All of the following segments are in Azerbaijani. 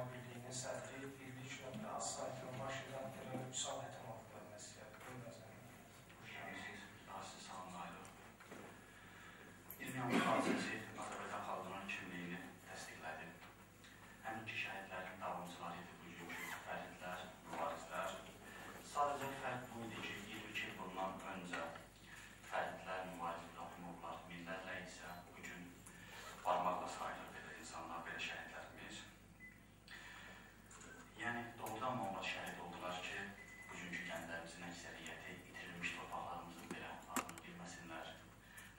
Ziyalılar Birliği'nin sədri Birlik.az saytının baş redaktörü Üsal Hətimovla məsləhət. Siz salamlayırıq. 20 yanvar hadisəsi Azərbaycan xalqının kimliyini təsdiqlədi. Həminki şəhidlərin davamçıları idi bugünkü fərdlər, mübarizlər. Sadəcə fərq bu idi ki, 22 il bundan öncə fərdlər, mübariz İbrahimovlar, millərlə isə bugün barmaqla sayılır belə insanlar, belə şəhidlərimiz. Yəni, doğrudan onlar şəhid oldular ki, bugünkü kəndlərimizin əksəriyyəti itirilmiş torpaqlarımızın belə adını bilməsinlər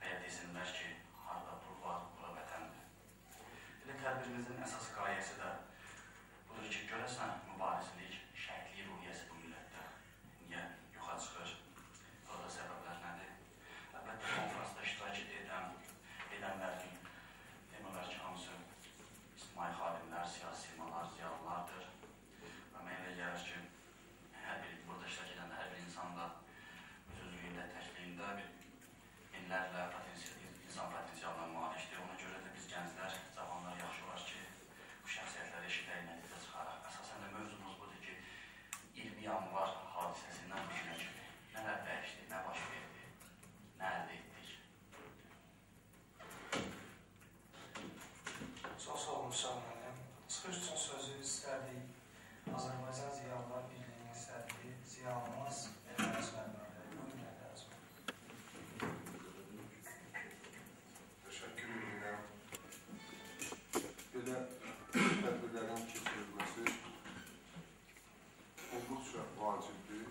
və ya desinlər ki, harada pul var, bura vətəndir. Elə tədbirimizin əsas qayəsi də budur ki, görəsən mübarizlik, şəhidlik ruhiyyəsi bu millətdə niyə yoxa çıxır? Orada səbəblər nədir? Əlbəttə, konferansda iştirak edənlərin demək olar ki, hamısı ictimai xadimlər, siyasi simalar, ziyalılardır. Və mənə elə gəlir ki, hər bir burada iştirak edən hər bir insan da öz özlüyündə, təkliyində minlərlə insan potensialına malikdir. Ona görə də biz gənclər, cavanlar yaxşı olar ki, bu şəxsiyyətləri eşidək, nəticə çıxaraq. Əsasən də mövzumuz budur ki, 20 yanvar hadisəsindən bilinə kimi nələr dəyişdi, nə baş verdi, nə əldə etdik. Çox sağ olun, Üsal müəllim. Çıxış üçün sözü istərdik Azərbaycan Ziyalılar Birliyinin sədri Ziyalımız Əlbəz müəllimə. Buyurun, Əlbəz müəllim. Təşəkkür edirəm. Belə tədbirlərin keçirilməsi olduqca vacibdir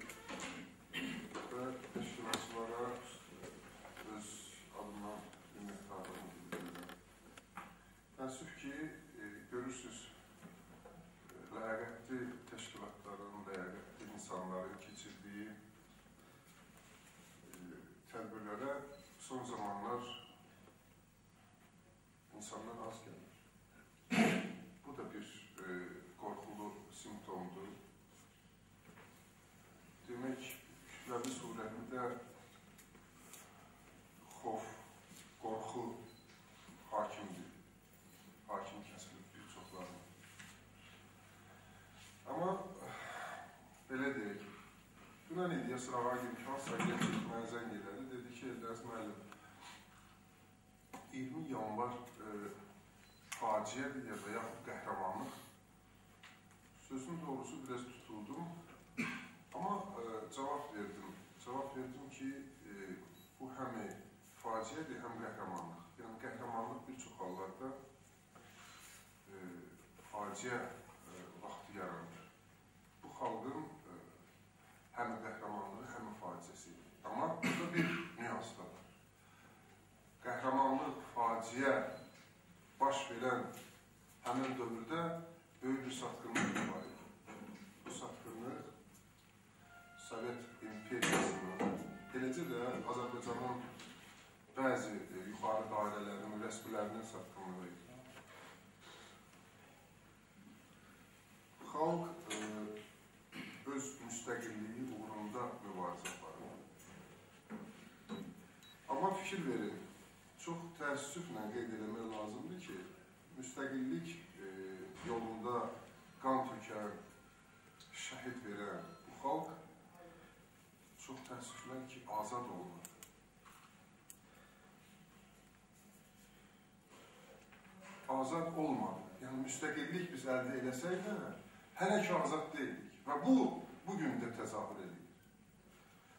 və təşkilatçılara öz adından minnətdarlığımı bildirirəm. Təəssüf ki, görürsünüz, ləyaqətli təşkilatların, ləyaqətli insanların keçirdiyi tədbirlərə son zamanlar insanlar az gəlir. Bu da bir qorxulu simptomdur. Demək, kütləvi surətində xof, qorxu hakimdir. Hakim kəsilib bir çoxlarına. Amma belə deyək, dünən İlyas Ravagil hansısa gətirib mənə zəng elədi, dedi ki, Əlbəz müəllim, 20 yanvar faciədir ya da yaxud qəhrəmanlıq. Sözün doğrusu biraz tutuldum, amma cavab verdim. Cavab verdim ki, bu həm faciədir, həm qəhrəmanlıq. Yəni, qəhrəmanlıq bir çox hallarda faciə vaxtı yaranır. Bu xalqın həm qəhrəmanlığı, həm faciəsidir. Amma burada bir nüans da var. Qəhrəmanlıq, faciə baş verən həmin dövrdə böyük bir satqınlıq var idi. Bu satqınlıq Sovet imperiyasının, eləcə də Azərbaycanın bəzi yuxarı dairələrinin, rəsmilərinin satqınlığı idi. Xalq öz müstəqilliyi uğrunda mübarizə aparır. Amma fikir verin, çox təəssüflə qeyd eləmək lazımdır ki, müstəqillik yolunda qan tökən, şəhid verən bu xalq çox təəssüflə ki, azad olmadı. Azad olmadı. Yəni, müstəqillik biz əldə eləsək də, hələ ki, azad deyilik və bu, bugün də təzahür edir.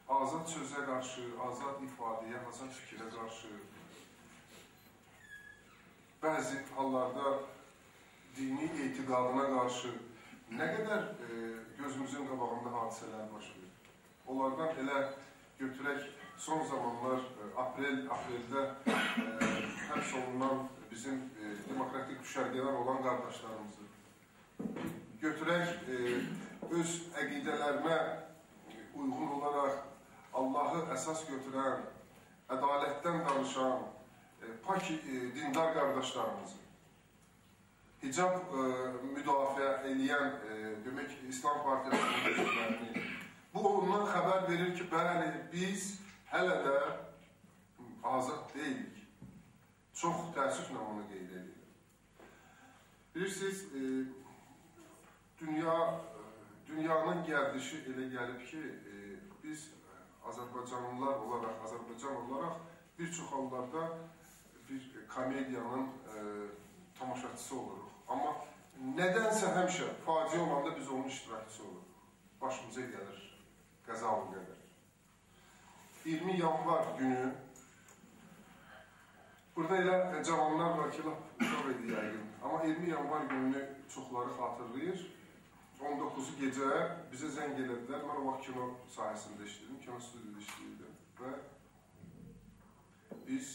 Azad sözə qarşı, azad ifadəyə, azad fikrə qarşı, bəzi hallarda dini etiqadına qarşı nə qədər gözümüzün qabağında hadisələr baş verir. Onlardan elə götürək, son zamanlar apreldə həbs olunan bizim demokratik düşərgələr olan qardaşlarımızı götürək, öz əqidələrinə uyğun olaraq Allahı əsas götürən, ədalətdən danışan, pak dindar qardaşlarımızı, hicab müdafiə edən, demək, İslam Partiyasının üzvlərini, bu ondan xəbər verir ki, bəli, biz hələ də azad deyilik. Çox təəssüflə onu qeyd edirəm. Bilirsiniz, dünyanın gərdişi elə gəlib ki, biz Azərbaycanlılar olaraq, Azərbaycan olaraq bir çox hallarda bir komediyanın tamaşaçısı oluruq. Amma nədənsə həmişə faciə olanda biz onun iştirakçısı oluruq. Başımıza gəlir, qəzalı qədər. 20 yanvar günü burada elə cavanlar var ki, uşaq idi yəqin. Amma 20 yanvar gününü çoxları xatırlayır. 19-u gecə bizə zəng elədilər. Mən o vaxt kino sahəsində işləyirdim, kino studiyada işləyirdim. Və biz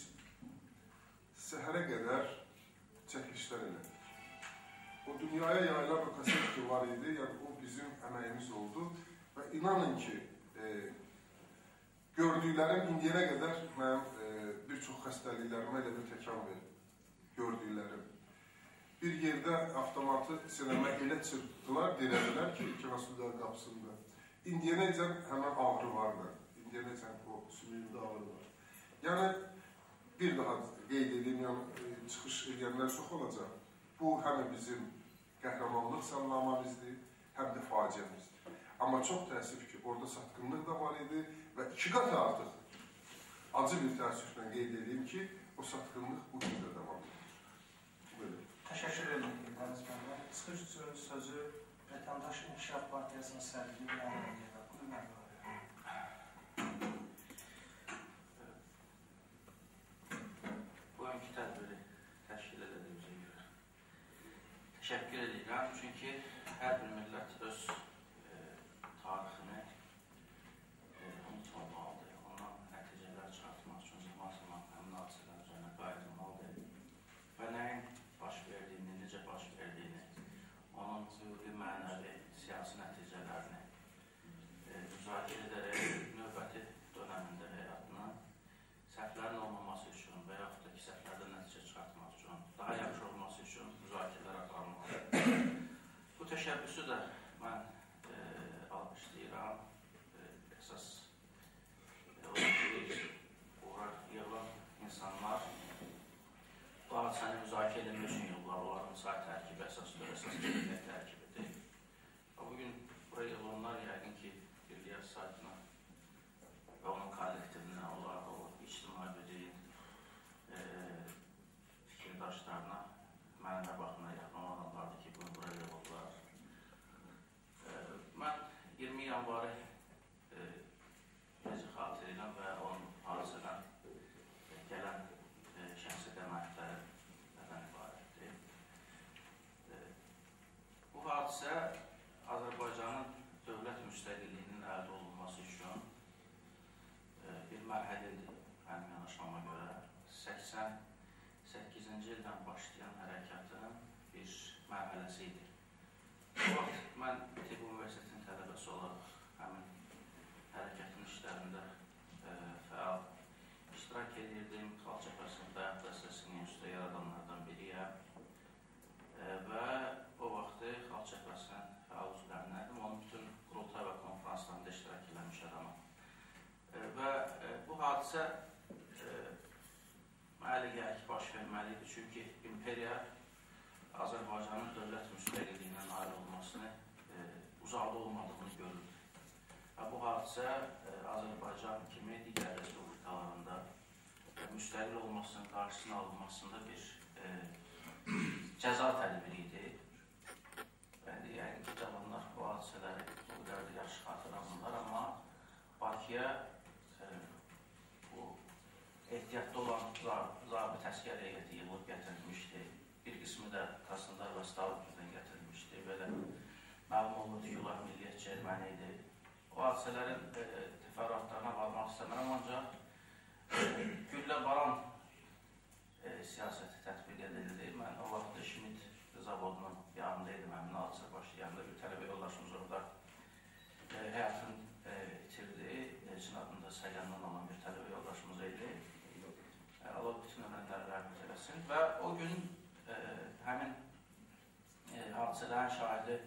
səhərə qədər çəkilişlər elədik. O dünyaya yayılan o kaset ki var idi, yəni o bizim əməyimiz oldu. Və inanın ki, gördüklərim indiyənə qədər mənim bir çox xəstəliklərimə elə bir təkan verir. Gördüklərim. Bir yerdə avtomatı sinəmə elə çırpdılar, dirədilər ki, kinostudiyanın qapısında. İndiyənəcən həmən ağrı vardı. İndiyənəcən o sümüyümdə ağrı var. Yəni, bir daha qeyd edeyim, yəni çıxış edənlər çox olacaq. Bu, həm bizim qəhrəmanlıq sallamamızdır, həm də faciəmizdir. Amma çox təəssüf ki, orada satqınlıq da var idi və 2 qat artıq acı bir təəssüflə qeyd edeyim ki, o satqınlıq bu gün də devam edir. Böyle. Təşəkkür ederim Dəniz müəllimə. Çıxış sözü Vətəndaş İnkişaf Partiyasının sədri Məhəmməd Yedar. Bugünkü tədbiri təşkil ediləcəyinə görə təşəkkür edirəm. Çünki hər bir millət öz tarixini unutmamalıdır. Ondan nəticələr çıxartmaq üçün zaman-zaman həmin hadisələr üzərində qayıtılmalıdır. Və nəyin baş verdiyini, necə baş verdiyini, onun hüquqi, mənəvi, siyasi nəticələrini müzakirə edərək növbəti dönəmində həyatına səhvlərin olmaması üçün və yaxud da ki, səhvlərdən nəticə çıxartmaq üçün, daha yaxşı olması üçün müzakirələr aparmalıdır. Bu təşəbbüsü də mən alqışlayıram. Əsas yığılan insanlar bu hadisəni müzakirə edilmək üçün yollar, onların sayı tərkibi əsasdır, əsas gəlmək tərkibidir. Bugün buraya yığılanlar yəqin ki, Birliyə saytına və onun kollektivinə, o ictimai birliyin fikirdaşlarına, mənə baxımına yaxın olanlardır ki, bunu buraya yığılırlar. Mən 20 yanvarı necə xatırlayıram və onun hadisədən gələn şəxsi qənaətlərdən ibarətdir. Bu hadisə Azərbaycanın dövlət müstəqilliyinin əldə olunması üçün bir mərhələdir, mənim yanaşmama görə. 88-ci ildən başlayan hərəkatın bir mərhələsi idi. Bu vaxt mən Tibb Universitetinin tələbəsi olaraq həmin hərəkatın işlərində fəal iştirak edirdim. Xalq Cəbhəsinin Dayaq Dəstəsinin üstə yaradanlardan biriyəm və o vaxtı Xalq Cəbhəsinin fəal üzvlərinədim. Onun bütün qurultay və konferanslarında iştirak eləmiş adamım. Və bu hadisə mənə gəlir ki, baş verməliydi. Çünki imperiya Azərbaycanın dövlət müstəqilliyinə nail olmasını uzaqda olmadığını görürdü. Və bu hadisə Azərbaycan kimi digər respublikalarında müstəqil olmasının qarşısının alınmasında bir cəza tədbiri idi. Yəni ki, cavanlar bu hadisələri o qədər də yaxşı xatırlamırlar, amma Bakıya bu ehtiyatda olan zabit əskər heyəti yığılıb gətirilmişdi. Bir qismi də Qasımdar və Stavruzdan gətirilmişdi. Belə məlum olurdu ki, onlar milliyyətçi erməni idi. O hadisələrin təfərrüatlarına varmaq istəmirəm, ancaq güllə baran siyasəti tətbiq edildi. Mən o vaxt Şmit zavodunun yanındaydım, həmin hadisə başlayanda bir tələbə yoldaşımız orada həyatını itirdi. Elçin adında Səyyandan olan bir tələbə yoldaşımız idi. Allah bütün ömrənləri rəhmət eləsin. Və o gün həmin hadisələrin şahidi,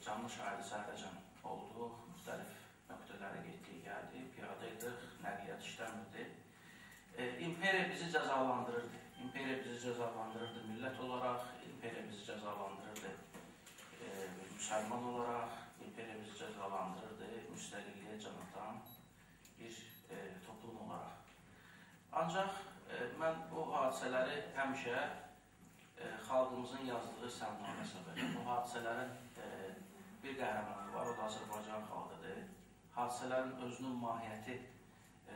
canlı şahidi Səhərəcan oldu. Müxtəlif nöqtələrə getdik, gəldi, piyadaydıq, nəqliyyat işləmirdi. İmperiya bizi cəzalandırırdı. İmperiya bizi cəzalandırırdı millət olaraq, imperiya bizi cəzalandırırdı müsəlman olaraq imperiyamızı cəzalandırırdı, müstəqilliyə can atan bir toplum olaraq. Ancaq mən bu hadisələri həmişə xalqımızın yazdığı səmnaməyə səbəb. Bu hadisələrin bir qəhrəmanı var, o da Azərbaycan xalqıdır. Hadisələrin özünün mahiyyəti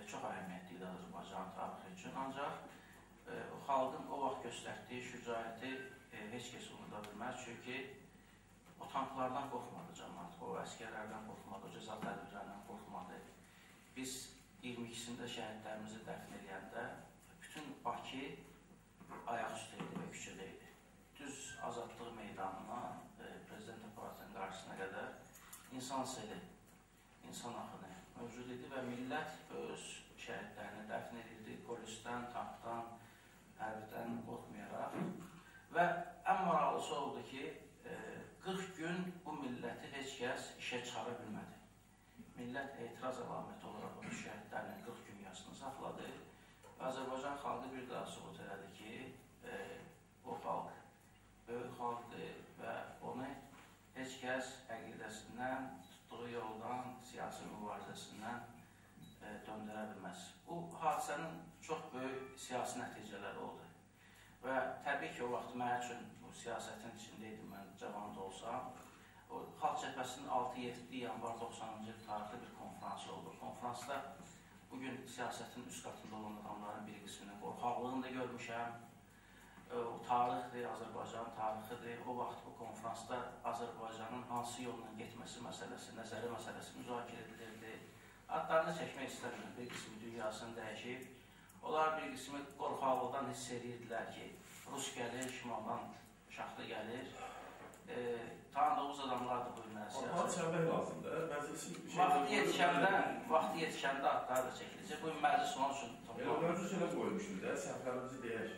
çox əhəmiyyətlidir Azərbaycan tarixi üçün. Ancaq xalqın o vaxt göstərdiyi şücaəti heç kəs unuda bilməz. Çünki o tanklardan qorxmadı cəmaət, o əskərlərdən qorxmadı, o cəza tədbirlərindən qorxmadı. Biz 22-sində şəhidlərimizi dəfn edəndə bütün Bakı ayaq üstə idi və küçədə idi. Düz Azadlıq meydanına, Prezident aparatının qarşısına qədər insan seli, insan axını mövcud idi və millət öz şəhidlərini dəfn edirdi, polisdən, tankdan, hərbidən qorxmayaraq. Və ən maraqlısı oldu ki, 40 gün bu milləti heç kəs işə çıxara bilmədi. Millət etiraz əlaməti olaraq bu şəhidlərinin 40 gün yaşını saxladı və Azərbaycan xalqı bir daha sübut elədi ki, o xalq böyük xalqdır və onu heç kəs əqidəsindən, tutduğu yoldan, siyasi mübarizəsindən döndürə bilməz. Bu hadisənin çox böyük siyasi nəticələri oldu və təbii ki, o vaxt mənim üçün bu siyasətin içindeydim, mən cavan da olsam. O Xalq Cəbhəsinin 6-7 yanvar 90-cı il tarixli bir konferansı oldu. Konferansda bugün siyasətin üst qatında olan adamların bir qisminin qorxaqlığını da görmüşəm. O tarixdir, Azərbaycanın tarixidir. O vaxt bu konferansda Azərbaycanın hansı yolla getməsi məsələsi, nəzəri məsələsi müzakirə edilirdi. Adlarını çəkmək istəmirəm, bir qismi dünyasını dəyişib. Onlar bir qismi qorxaqlıqdan hiss edirdilər ki, Rus gəlir, şimaldan şaxta gəlir. Tanıdığımız adamlardır bu günlər siyasət. Adlar çəkmək lazımdır, məclisin bir şey... Vaxtı yetişəndə adlar da çəkiləcək. Bu gün məclis onun üçün toplanır. Mövcud elə qoymuşdur da, səhvlərimizi deyək.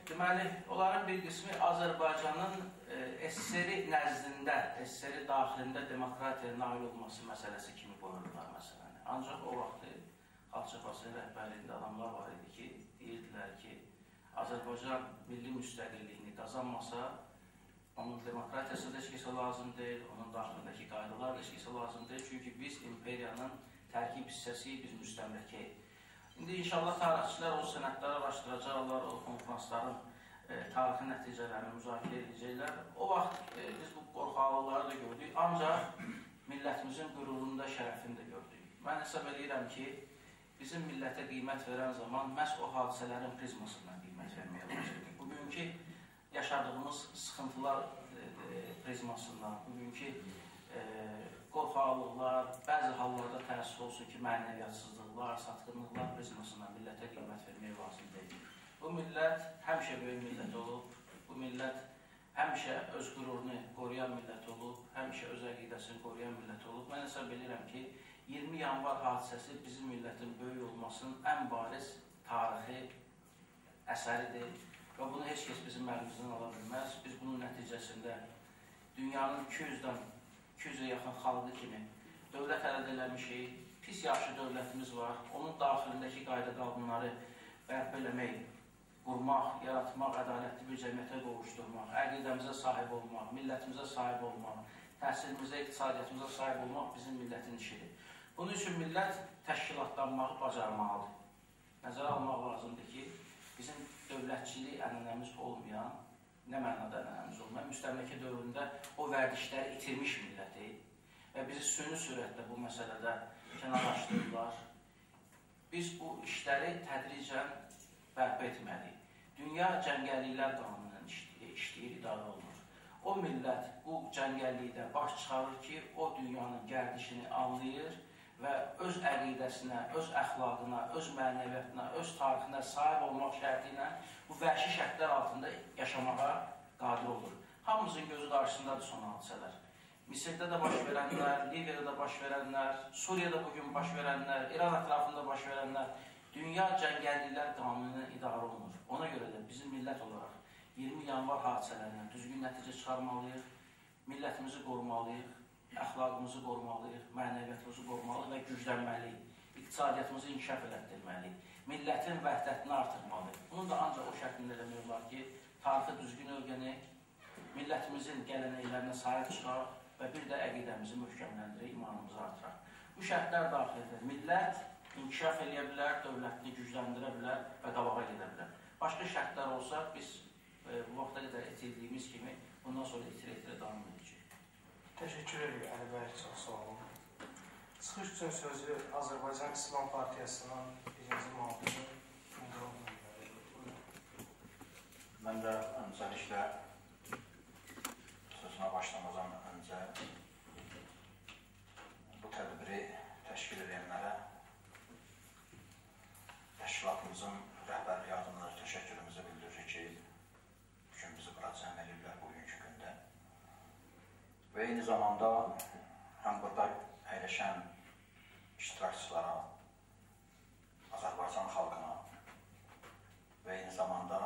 Deməli, onların bir qismi Azərbaycanın SSR nəzdində, SSR daxilində demokratiyaya nail olması məsələsi kimi qoyurdular məsələni. Ancaq o vaxtı Xalq Cəbhəsinin rəhbərliyində adamlar var idi ki, deyirdilər ki, Azərbaycan milli müstəqilliyini qazanmasa, onun demokratiyası da heç kəsə lazım deyil, onun daxilindəki qaydalar da heç kəsə lazım deyil. Çünki biz imperiyanın tərkib hissəsiyik, biz müstəmləkəyik. İndi inşallah tarixçilər o sənədləri araşdıracaqlar, o konferansların tarixi nəticələrini müzakirə edəcəklər. O vaxt biz bu qorxaqlıqları da gördük, ancaq millətimizin qürurunu da, şərəfini də gördük. Mən hesab edirəm ki, bizim millətə qiymət verən zaman məhz o hadisələrin prizmasından qiymət verməyə başladık. Bugünkü yaşadığımız sıxıntılar prizmasından, bugünkü qorxaqlıqlar, bəzi hallarda təəssüf olsun ki, mənəviyyatsızlıqlar, satqınlıqlar prizmasından millətə qiymət vermək lazım deyil. Bu millət həmişə böyük millət olub, bu millət həmişə öz qürurunu qoruyan millət olub, həmişə öz əqidəsini qoruyan millət olub. Mən hesab edirəm ki, 20 yanvar hadisəsi bizim millətin böyük olmasının ən bariz tarixi əsəridir. Və bunu heç kəs bizim əlimizdən ala bilməz. Biz bunun nəticəsində dünyanın 200-ə yaxın xalqı kimi dövlət əldə eləmişik, pis yaxşı dövlətimiz var. Onun daxilindəki qayda qanunları bərpa eləmək, qurmaq, yaratmaq, ədalətli bir cəmiyyətə qovuşdurmaq, əqidəmizə sahib olmaq, millətimizə sahib olmaq, təhsilimizə, iqtisadiyyatımıza sahib olmaq bizim millətin işidir. Bunun üçün millət təşkilatlanmağı bacarmalıdır. Nəzərə almaq lazımdır ki, bizim dövlətçilik ənənəmiz olmayan, nə mənada ənənəmiz olmayan, müstəmləkə dövründə o vərdişləri itirmiş milləti və bizi süni sürətlə bu məsələdə kənarlaşdırırlar. Biz bu işləri tədricən bərpa etməliyik. Dünya cəngəlliklər qanunundan işləyir, idarə olunur. O millət bu cəngəllikdə baş çıxarır ki, o dünyanın gərdişini anlayır və öz əqidəsinə, öz əxlaqına, öz mənəviyyatına, öz tarixinə sahib olmaq şərti ilə bu vəhşi şərtlər altında yaşamağa qadir olur. Hamımızın gözü qarşısındadır son hadisələr. Misirdə də baş verənlər, Liviyada da baş verənlər, Suriyada bugün baş verənlər, İran ətrafında baş verənlər, dünya cəngəlliklər qanunu ilə idarə olunur. Ona görə də bizim millət olaraq 20 yanvar hadisələrindən düzgün nəticə çıxarmalıyıq, millətimizi qorumalıyıq, əxlaqımızı qorumalıyıq, mənəviyyatımızı qorumalıyıq və güclənməliyik, iqtisadiyyatımızı inkişaf elətdirməliyik, millətin vəhdətini artırmalıyıq. Bunu da ancaq o şəklində eləmək olar ki, tarixi düzgün öyrənək, millətimiz millətimizin gələnəklərinə sahib çıxaraq və bir də əqidəmizi möhkəmləndirək, imanımızı artıraq. Bu şərtlər daxilində millət inkişaf edə bilər, dövlətini gücləndirə bilər və qabağa gedə bilər. Başqa şərtlər olsa, biz bu vaxta qədər itirdiyimiz kimi bundan sonra itirə davam edəcək. Təşəkkür edirik Əli bəy, çox sağ olun. Çıxış üçün sözü Azərbaycan İslam Partiyasının birinci müavini Gündürov müəllimə. Mən də öncəliklə sözünə başlamazdan öncə bu tədbiri təşkil edənlərə təşkilatımızın rəhbərliyi adına təşəkkürümüzü bildiririk ki, bugün bizi bura cəm edirlər bugünkü gündə. Və eyni zamanda həm burada əyləşən iştirakçılara, Azərbaycan xalqına və eyni zamanda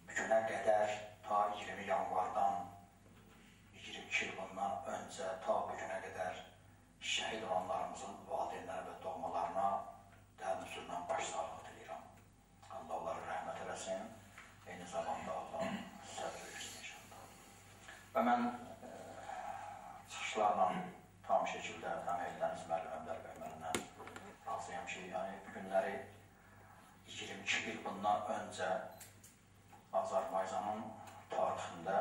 bugünə qədər ta 20 yanvardan 22 il bundan öncə ta bugünə qədər şəhid olanlarımızın valideynləri və doğmalarına dərin sürlə başsağlığı diləyirəm. Allah onları rəhmət eləsin, eyni zamanda Allah səbr versin inşallah. Və mən çıxışlarla tam şəkildə həm Eldəniz müəllimlər və məndən razıyam ki, yəni bu günləri 22 il bundan öncə Azərbaycanın tarixində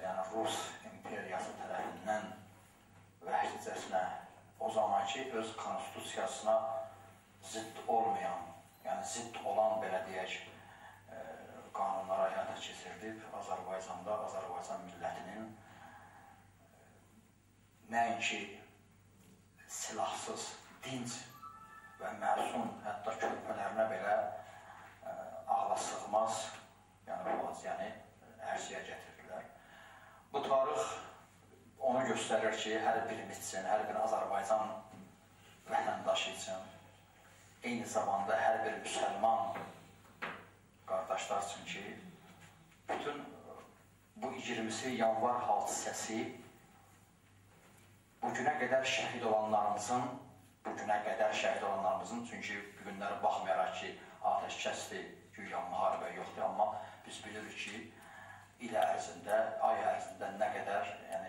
yəni Rus imperiyası tərəfindən vəhşicəsinə o zamanki öz konstitusiyasına zidd olmayan, yəni zidd olan belə deyək qanunlara həyata keçirdib Azərbaycanda Azərbaycan millətinin nəinki silahsız, dinc və məsum, hətta körpələrinə belə ağla sığmaz, yəni faciəni ərziyə gətirirlər. Bu tarix onu göstərir ki, hər birimiz üçün, hər bir Azərbaycan vətəndaşı üçün, eyni zamanda hər bir müsəlman qardaşlar üçün ki, bütün bu 20 yanvar hadisəsi bugünə qədər şəhid olanlarımızın, çünki bugünlərə baxmayaraq ki, atəşkəsdir, güya müharibə yoxdur, amma biz bilirik ki, il ərzində, ay ərzində nə qədər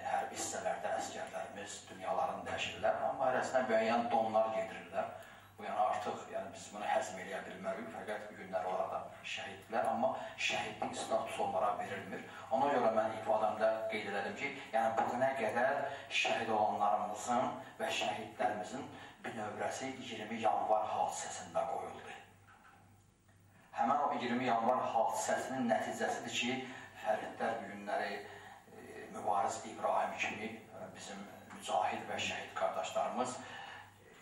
hərbi hissələrdə əskərlərimiz dünyalarını dəyişirlər, amma arasına müəyyən donlar gedirirlər. Bu artıq biz bunu həzm eləyə bilmərik, fəqət bu günlər orada şəhiddirlər, amma şəhidlik statusu onlara verilmir. Ona görə mən ifadəmdə qeyd elədim ki, bugünə qədər şəhid olanlarımızın və şəhidlərimizin bir növrəsi 20 yanvar hadisəsində qoyuldu. Həmən o 20 yanvar hadisəsinin nəticəsidir ki, Fəridlər bu günləri Mübariz İbrahim kimi bizim mücahid və şəhid qardaşlarımız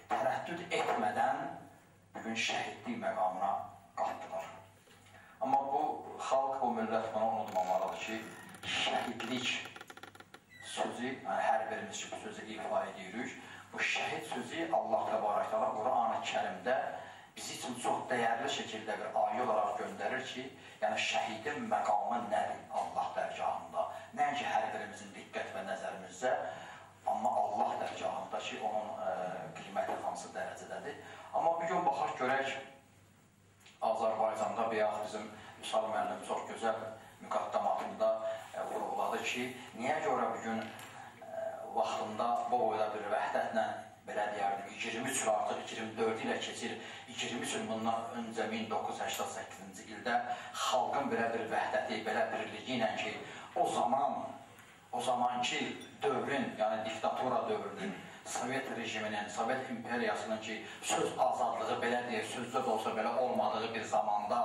tərəddüd etmədən bugün şəhidlik məqamına qalxdılar. Amma bu xalq, bu millət bunu unutmamalıdır ki, şəhidlik sözü, hər birimiz ki, bu sözü ifa edirik, bu şəhid sözü Allah təbarək təala Quran-ı Kərimdə bizi üçün çox dəyərli şəkildə bir ayə olaraq göndərir ki, şəhidin məqamı nədir Allah dərgahında? Nəinki hər birimizin diqqət və nəzərimizdə, amma Allah dərgahında ki, onun qiyməti hansı dərəcədədir. Amma bugün baxaq görək, Azərbaycanda və yaxud bizim Vüsal müəllim çox gözəl müqaddamatında vurğuladı ki, niyə görə bugün vaxtında bu boyda bir vəhdətlə, belə deyərdik, 23 il artıq 24 ilə keçir, 23 il bundan öncə 1988-ci ildə xalqın belə bir vəhdəti, belə birliyi ilə ki, o zamanki dövrün, yəni diktatura dövrünün, Sovet rejiminin, Sovet imperiyasının ki, söz azadlığı belə deyək, sözdə də olsa belə olmadığı bir zamanda,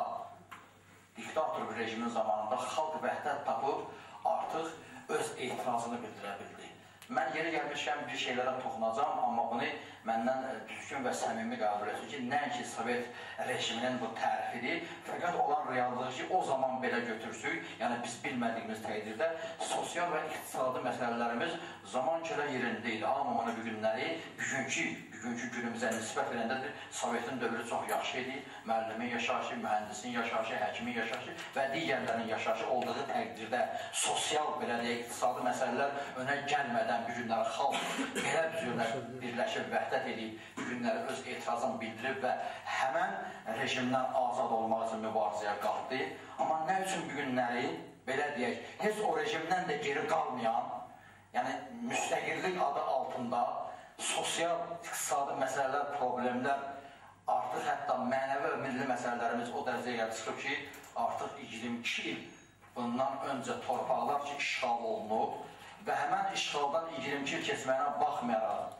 diktator bir rejimin zamanında xalq vəhdət tapıb artıq öz etirazını bildirə bildi. Mən yeri gəlmişkən bir şeylərə toxunacam, amma bunu məndən düzgün və səmimi qəbul etsin ki, nəinki Sovet rejiminin bu tərifidir, fəqət olan reallığı ki, o zaman belə götürsük, yəni biz bilmədiyimiz təqdirdə sosial və iqtisadi məsələlərimiz zaman kələ yerində idi. Amma onu bugünkü günümüzə nisbət verəndədir, Sovetin dövrü çox yaxşı idi, müəllimin yaşayışı, mühəndisin yaşayışı, həkimin yaşayışı və digərlərinin yaşayışı olduğu təqdirdə sosial, belə deyək, iqtisadi məsələlər önə gəlmədən bu günləri xalq belə birləşib, vəhdət edib, bu günləri öz etirazını bildirib və həmən rejimdən azad olmaq üçün mübarizəyə qalxdı. Amma nə üçün bu günləri, belə deyək, heç o rejimdən də geri qalmayan, yəni müstəqillik adı altında sosial, iqtisadi məsələlər, problemlər, artıq hətta mənəvi və milli məsələlərimiz o dərəcəyə çıxıb ki, artıq 22 il bundan öncə torpaqlar ki, işğal olunub və həmən işğaldan 22 il keçməyinə baxmayaraq,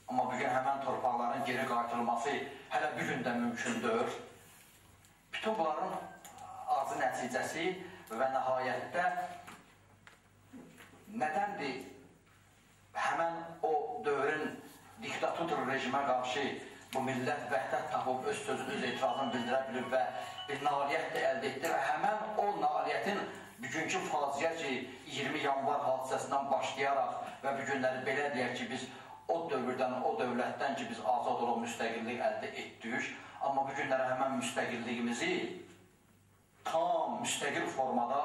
amma bugün həmən torpaqların geri qaytırılması hələ bir gündə mümkündür. Bütün bunların arzu nəticəsi və nəhayətdə nədəndir həmən o dövrün diktator rejimə qarşı bu millət vəhdət tapıb öz sözünü, öz etirazını bildirə bilib və bir nailiyyət də əldə etdi və həmən o nailiyyətin bugünkü faciə ki, 20 yanvar hadisəsindən başlayaraq və bugünləri belə deyək ki, biz o dövrdən, o dövlətdən ki, biz azad olub müstəqillik əldə etdik, amma bugünləri həmən müstəqilliyimizi tam müstəqil formada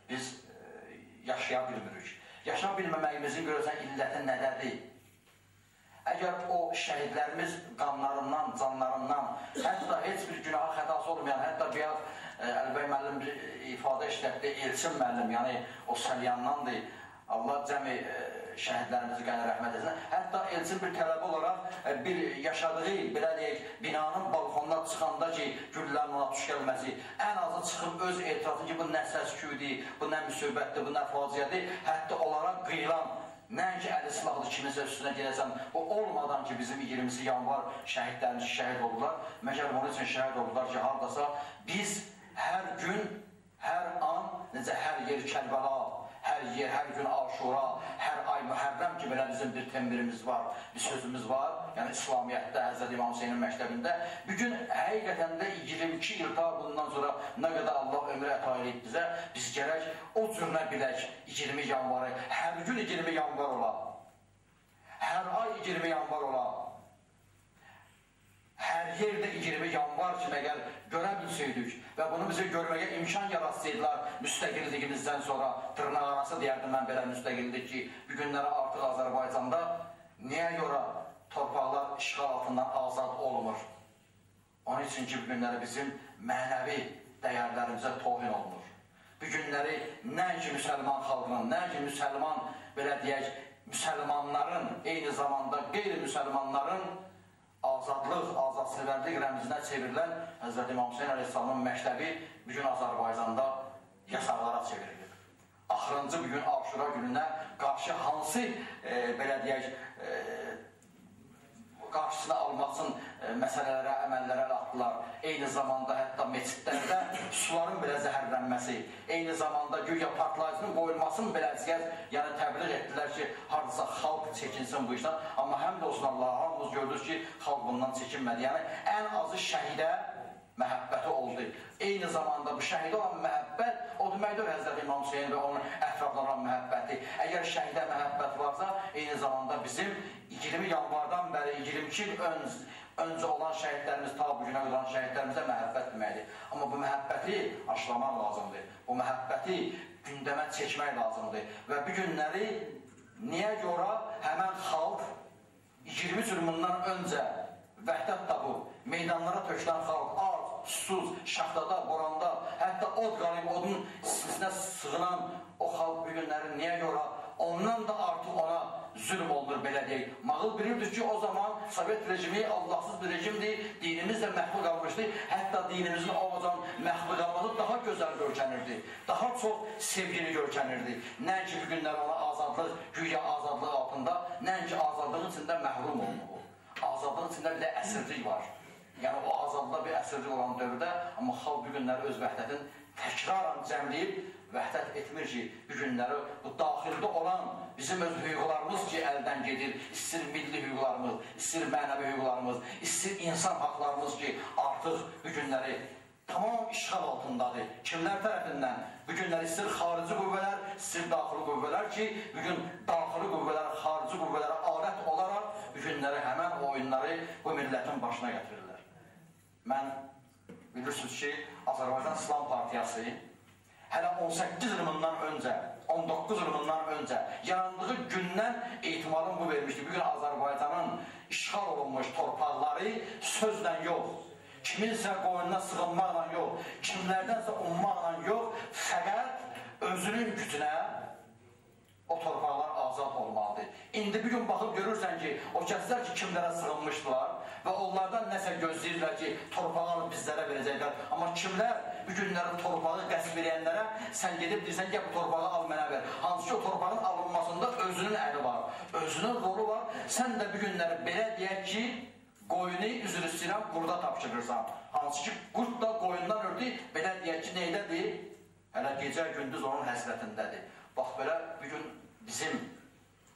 biz yaşaya bilmirik. Yaşaya bilməməyimizin görürsən illəti nədədir? Əgər o şəhidlərimiz qanlarından, canlarından, hətta heç bir günaha xətası olmayan, hətta bir Əlbəy müəllim bir ifadə işlətdi, Elçin müəllim, yəni o Səlyandandır, Allah cəmi şəhidlərimizi qəni rəhmət etsin. Hətta Elçin bir tələbə olaraq bir yaşadığı, belə deyək, binanın balkonuna çıxanda ki, güllərin ona tuş gəlməsi, ən azı çıxıb öz etirazı ki, bu nə səs-küydür, bu nə müsibətdir, bu nə faciədir, hətta olaraq qıyılan, nəinki əli silahlı kiminsə üstünə gələcəm, o olmadan ki, bizim 20 yanvar şəhidlərimiz şəhid oldular, məgər bunun üçün şəhid oldular ki, haradasa biz hər gün, hər an, necə hər yer Kərbəla, hər yer, hər gün Aşura, hər ay Mühərrəm ki, belə bizim bir tembirimiz var, bir sözümüz var, yəni İslamiyyətdə, Həzrət İmam Hüseynin məktəbində. Bugün həqiqətən də 22 il daha bundan sonra nə qədər Allah ömrə əta edib bizə, biz gərək o cürünə bilək 20 yanvarı, hər gün 20 yanvar ola, hər ay 20 yanvar ola, hər yerdə 20 yanvar kimi əgər görə bilsəydik və bunu bizi görməyə imkan yaratsaydılar müstəqilligimizdən sonra, tırnaq arası deyərdim mən belə müstəqillik ki, bir günləri artıq Azərbaycanda niyə görə torpaqlar işğal altından azad olmur? Onun üçün ki, bu günləri bizim mənəvi dəyərlərimizə tohin olunur. Bu günləri nəinki müsəlman xalqının, nəinki müsəlman, belə deyək, müsəlmanların, eyni zamanda qeyri-müsəlmanların azadlıq, azadsevərlik rəmzinə çevrilən Həzrət İmam Hüseyin Əleyhisselamın məktəbi bugün Azərbaycanda yasaqlara çevrilir. Axırıncı bugün Aşura gününə qarşı hansı, belə deyək, qarşısını almaq üçün məsələlərə, əməllərə atdılar. Eyni zamanda hətta meçidlərdə suların belə zəhərlənməsi, eyni zamanda güya partlayıcının qoyulmasını belə əskər, yəni təbliğ etdilər ki, haradasa xalq çəkinsin bu işdən. Amma həm də olsun Allah, hamımız gördük ki, xalq bundan çəkinmədi. Yəni, ən azı şəhidə məhəbbəti oldu. Eyni zamanda bu şəhidə olan məhəbbət, o deməkdir Həzrət İmam Hüseyin və onun ətraflanan məhəbbəti. Əgər şəhidə məhəbbət varsa, eyni zamanda bizim 20 yanvardan bəri 22 il öncə olan şəhidlərimiz, ta bugünə olan şəhidlərimizə məhəbbət deməkdir. Amma bu məhəbbəti aşılamaq lazımdır. Bu məhəbbəti gündəmə çəkmək lazımdır. Və bu günləri niyə görə həmən xalq 20 cürmündən öncə vəhdət tapıb, meydanlara tökülən xalq, az, susuz, şaxtada, boranda, hətta od qalib, odun sizinə sığınan o xalq bu günləri niyə görə ondan da artıq ona zülm olunur, belə deyək. Mağıl bilirdir ki, o zaman Sovet rejimi Allahsız bir rejimdir, dinimiz də məhvı qalmışdır. Hətta dinimizin o zaman məhvı qalması daha gözəl görkənirdi, daha çox sevgili görkənirdi. Nəinki bu günlər ona azadlıq, güya azadlıq altında, nəinki azadlığın içində məhrum olunur. Azadlığın içində bir də əsirlik var. Yəni, o azadlığa bir əsirlik olan dövrdə, amma xalq bu günləri öz vəhdətini təkrarən cəmləyib, vəhdət etmir ki, bu günləri bu daxildə olan bizim öz hüquqlarımız ki, əldən gedir, istir milli hüquqlarımız, istir mənəvi hüquqlarımız, istir insan haqlarımız ki, artıq bu günləri tamam işğal altındadır. Kimlər tərəfindən? Bu günləri istir xarici qüvvələr, istir daxili qüvvələr ki, bugün daxili qüvvələr, xarici qüvvələrə alət olaraq bu günləri həmən oyunları bu millətin başına gətirirlər. Mən bilirsiniz ki, Azərbaycan İslam Partiyası hələ 18 ilından öncə, 19 ilından öncə yarandığı gündən etimalın bu vermişdi. Bugün Azərbaycanın işğal olunmuş torpaqları sözlə yox, kiminsə qoyununa sığınmaqla yox, kimlərdənsə ummaqla yox, fəqət özünün gücünə o torpaqlar azad olmalıdır. İndi bir gün baxıb görürsən ki, o kəslər ki, kimlərə sığınmışdılar və onlardan nəsə gözləyirlər ki, torpağı bizlərə verəcəklər. Amma kimlər bu günləri torpağı qəsb edənlərə sən gedib deyirsən ki, bu torpağı al mənə ver. Hansı ki, o torpağın alınmasında özünün əli var, özünün rolu var. Sən də bu günləri belə deyək ki, qoyunu üzr istəyirəm, burada tapşırırsan. Hansı ki, qurt da qoyundan ördü, belə deyək ki, neydədir? Hələ gecə gündüz onun həsrətindədir. Bax, belə bir gün bizim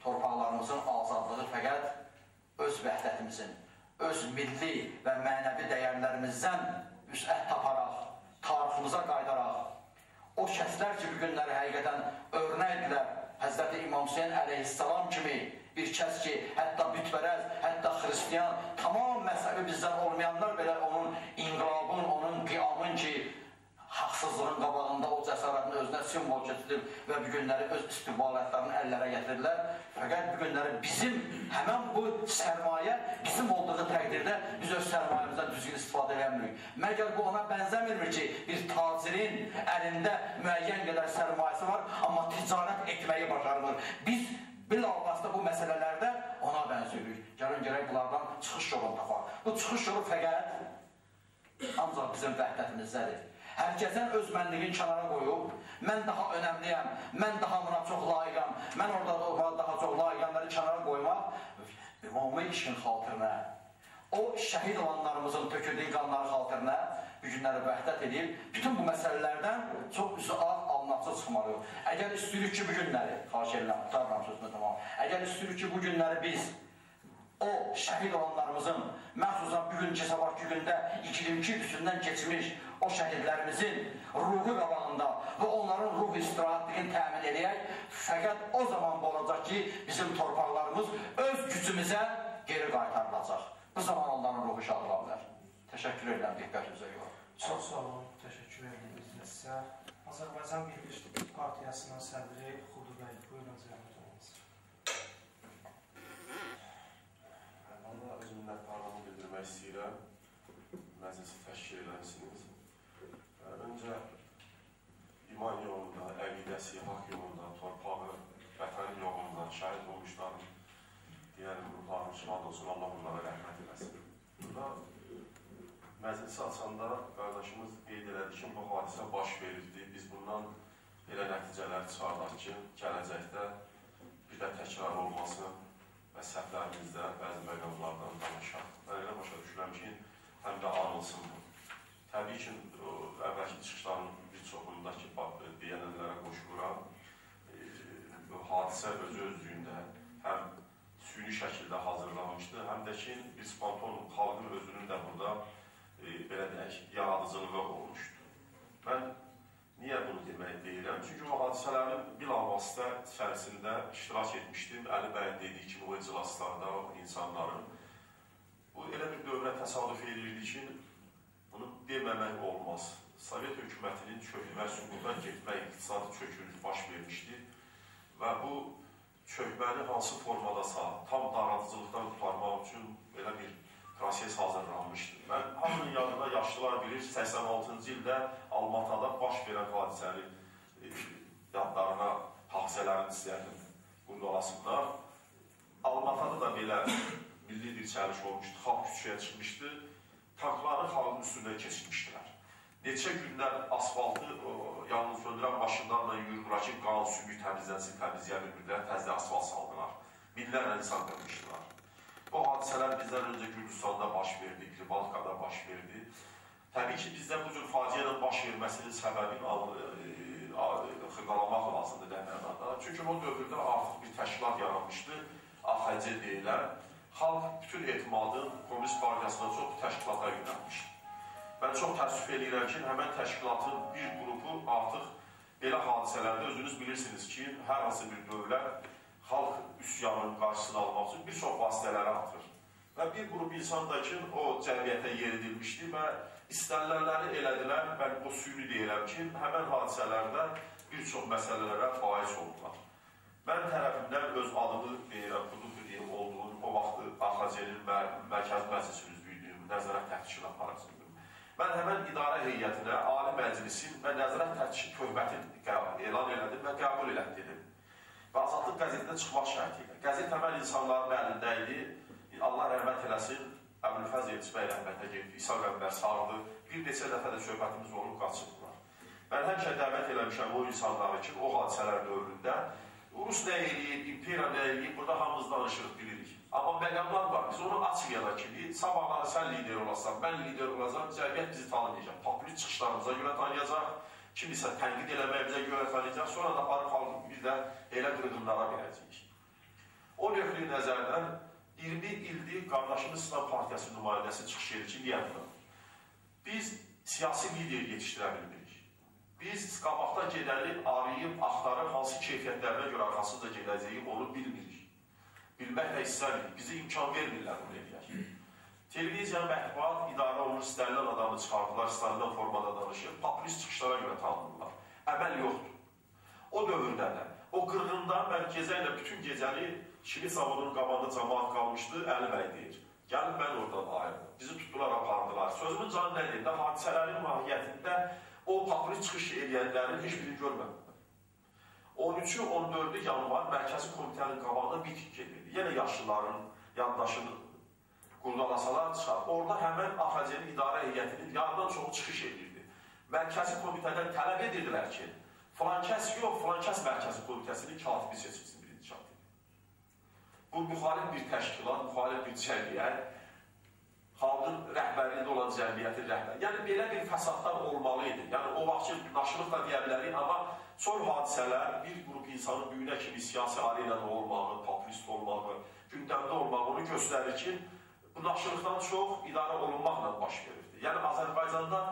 torpaqlarımızın azadlığı fəqət öz vəhdətimizin, öz milli və mənəvi dəyərlərimizdən üsət taparaq, tariximizə qaydaraq, o şəxslər ki, bu günləri həqiqətən örnəkdirlər, Həzrəti İmam Hüseyin əleyhissalam kimi bir kəs ki, hətta bütpərəz, hətta xristiyan, tamam məzhəbi bizdən olmayanlar belə onun inqilabın, onun qiyamın ki, haqsızlığın qabağında o cəsarətini özünə simvol götürüb və bu günləri öz istiqbalətlərini əllərə gətirirlər. Fəqət bu günləri bizim, həmən bu sərmayə bizim olduğu təqdirdə biz öz sərmayəmizdən düzgün istifadə edəmirik. Məgər bu ona bənzəmirmir ki, bir tacirin əlində müəyyən qədər sərmayəsi var, amma ticarət etməyi bacarmır. Biz bilavasitə bu məsələlərdə ona bənzəyirik. Gəlin gərək bunlardan çıxış yolunu tapaq. Bu çıxış yolu fəqət ancaq bizim vəhdətimizdədir. Hər kəsən öz mənliğini kənara qoyub, mən daha önəmliyəm, mən daha buna çox layiqəm, mən orada daha çox layiqəmləri kənara qoymaq, ümumi işin xaltırına, o şəhid olanlarımızın töküldüyü qanları xaltırına bu günləri vəhdət edib, bütün bu məsələlərdən çox üzü alınaqca çıxmalıyıq. Əgər istəyirik ki, bu günləri, xahiş edirəm, tutarlam sözünü tamam, əgər istəyirik ki, bu günləri biz o şəhid olanlarımızın, məxsusən bugünkü sabahki gündə 22 üstündən keçmiş o şəhidlərimizin ruhu qabağında və onların ruh istirahatlığını təmin edək, fəqət o zaman olacaq ki, bizim torpaqlarımız öz gücümüzə geri qaytarılacaq. Bu zaman onların ruhu şadına bilər. Təşəkkür edirəm diqqətinizə yox. Çox sağ olun, təşəkkür edirəm sizə. Azərbaycan Birləşmiş Partiyasının sədri Xudu bəy, buyurun zəhmət olunuz. Allah öz minnətdarlığımı bildirmək istəyirəm. Məclisi təşkil edərsiniz. Öncə iman yolunda, əqidəsi, haqq yolunda, torpağı, vətənin yolunda şəhid olmuşların deyəlim, ruhlarının şad olsun, Allah onlara rəhmət eləsin. Burada məclisi açanda qardaşımız qeyd elədi ki, bu hadisə baş verirdi. Biz bundan elə nəticələr çıxardaq ki, gələcəkdə bir də təkrar olmasın və səhvlərimizdə bəzi məqamlardan danışaq. Mən elə başa düşürəm ki, həm də anılsın bu. Təbii ki, əvvəlki çıxışların bir çoxunda ki, deyənlərə qoşuluram. Hadisə özü-özlüyündə həm süni şəkildə hazırlanmışdı, həm də ki, bir spontan xalqın özünün də burada belə deyək, yaradıcılığı olmuşdu. Mən niyə bunu demək deyirəm? Çünki o hadisələrin bilavasitə içərisində iştirak etmişdim. Əli bəyin dediyi kimi o iclaslarda, o insanların. Bu elə bir dövrə təsadüf edirdi ki, bunu deməmək olmaz. Sovet hökumətinin çökmə, süquta getmə, iqtisadi çöküntü baş vermişdi və bu çökməni hansı formadasa tam daradıcılıqdan tutarmaq üçün belə bir proses hazırlanmışdı. Mən hamının yanında yaşlılar bilir, 86-cı ildə Almatada baş verən hadisəni yadlarına hadisələrini istəyərdim qurdalasınlar. Almatada da belə milli bir çəliş olmuşdu, xalq küçəyə çıxmışdı. Tankları xalqın üstündən keçirmişdilər. Neçə günlər asfaltı yalnız söndürən maşınlarla yürüdülər ki, qan, sümük təmizlənsin, təmizləyə bilmirlər, təzdə asfalt saldılar. Minlərlə insan qırmışdılar. Bu hadisələr bizdən öncə Gürcüstanda baş verdi, Pribaltkada baş verdi. Təbii ki, bizdə bu cür faciələ baş verməsinin səbəbini xırqalamaq lazımdır dəmənada. Çünki o dövrdə artıq bir təşkilat yaranmışdı, AXC deyilən. Xalq bütün etimadın Komünist Partiyasına çox təşkilata yönəlmişdi. Mən çox təəssüf edirəm ki, həmən təşkilatın bir qrupu artıq belə hadisələrdə özünüz bilirsiniz ki, hər hansı bir dövlət xalq üsyanının qarşısını almaq üçün bir çox vasitələri atır. Və bir qrup insan da ki, o cəmiyyətə yeridilmişdi və istənilənləri elədilər. Mən o süni deyirəm ki, həmən hadisələrdə bir çox məsələlərə bais oldular. Mən tərəfimdən öz adımı deyirəm, olduğum o vaxtı AXC-nin mərkəz məclisi üzvüydüm, nəzarət təftişini aparıcıydım. Mən həmən idarə heyətinə, Ali Məclisin və Nəzarət Təftişi töhbətin elan elədim və qəbul elədim. Və Azadlıq qəzetində çıxmaq şərti ilə. Qəzet həmən insanların əlində idi. Allah rəhmət eləsin, Əbülfəz Elçibəy rəhmətə gedib, İsa Qəmbər sağdı. Bir neçə dəfə də söhbətimiz olub, qaçıblar. Mən həmişə dəvət eləmişəm o insanları ki, o hadisələr dövründə Rus nə eləyib, imperiya nə eləyib, burada hamımız danışırıq, bilirik. Amma məqamlar var, biz onu açmayana kimi, sabahları sən lider olasan, mən lider olacam, cəmiyyət bizi tanımayacaq. Populist çıxışlarımıza görə tanıyacaq, kimisə tənqid eləməyimizə görə tanıyacaq, sonra da aparıb xalqı bir də elə qırğınlara verəcəyik. O nöqtəyi nəzərdən 20 ildir qardaşımız İslam Partiyası nümayəndəsi çıxış edir ki, niyə buna? Biz siyasi lider yetişdirə bilmirik. Biz qabaqda gedəni arayıb, axtarıb, hansı keyfiyyətlərinə görə arxasında gedəcəyik, onu bilmirik. Bilmək də istəmirik. Bizi imkan vermirlər bunu edək. Televiziya, mətbuat, idarə olunur, istənilən adamı çıxardılar, istənilən formada danışır, populist çıxışlara görə tanınırlar. Əməl yoxdur. O dövrdə də, o qırğında mən gecə ilə bütün gecəni Şili zavodunun qabağında cəmaat qalmışdı, Əli bəy deyir. Gəlin mən oradan ayrıldım. Bizi tutdular, apardılar. Sözümün canı nə deyir? Hadisələrin mahiyyətində o populist çıxış edənlərin heç birini görmədim. 13-ü 14-ü yanvar Mərkəzi Komitənin qabağında miting gedirdi. Yenə yaşlıların yandaşını qurdalasalar çıxar. Orada həmən AXC-nin idarə heyətinin yarıdan çoxu çıxış edirdi. Mərkəzi Komitədən tələb edirdilər ki, filankəs yox, filankəs Mərkəzi Komitəsinin katibi seçilsin birinci katibi. Bu, müxalif bir təşkilat, müxalif bir cəmiyyət, xalqın rəhbərliyində olan cəmiyyətin rəhbəri. Yəni, belə bir fəsadlar olmalıydı. Yəni, o vaxt ki, naşırlıq da deyə bilərik, amma son hadisələr bir qrup insanın büyünə kimi siyasi arenada olmağı, populist olmağı, gündəmdə olmağı onu göstərir ki, bu naşırlıqdan çox idarə olunmaqla baş verirdi. Yəni, Azərbaycanda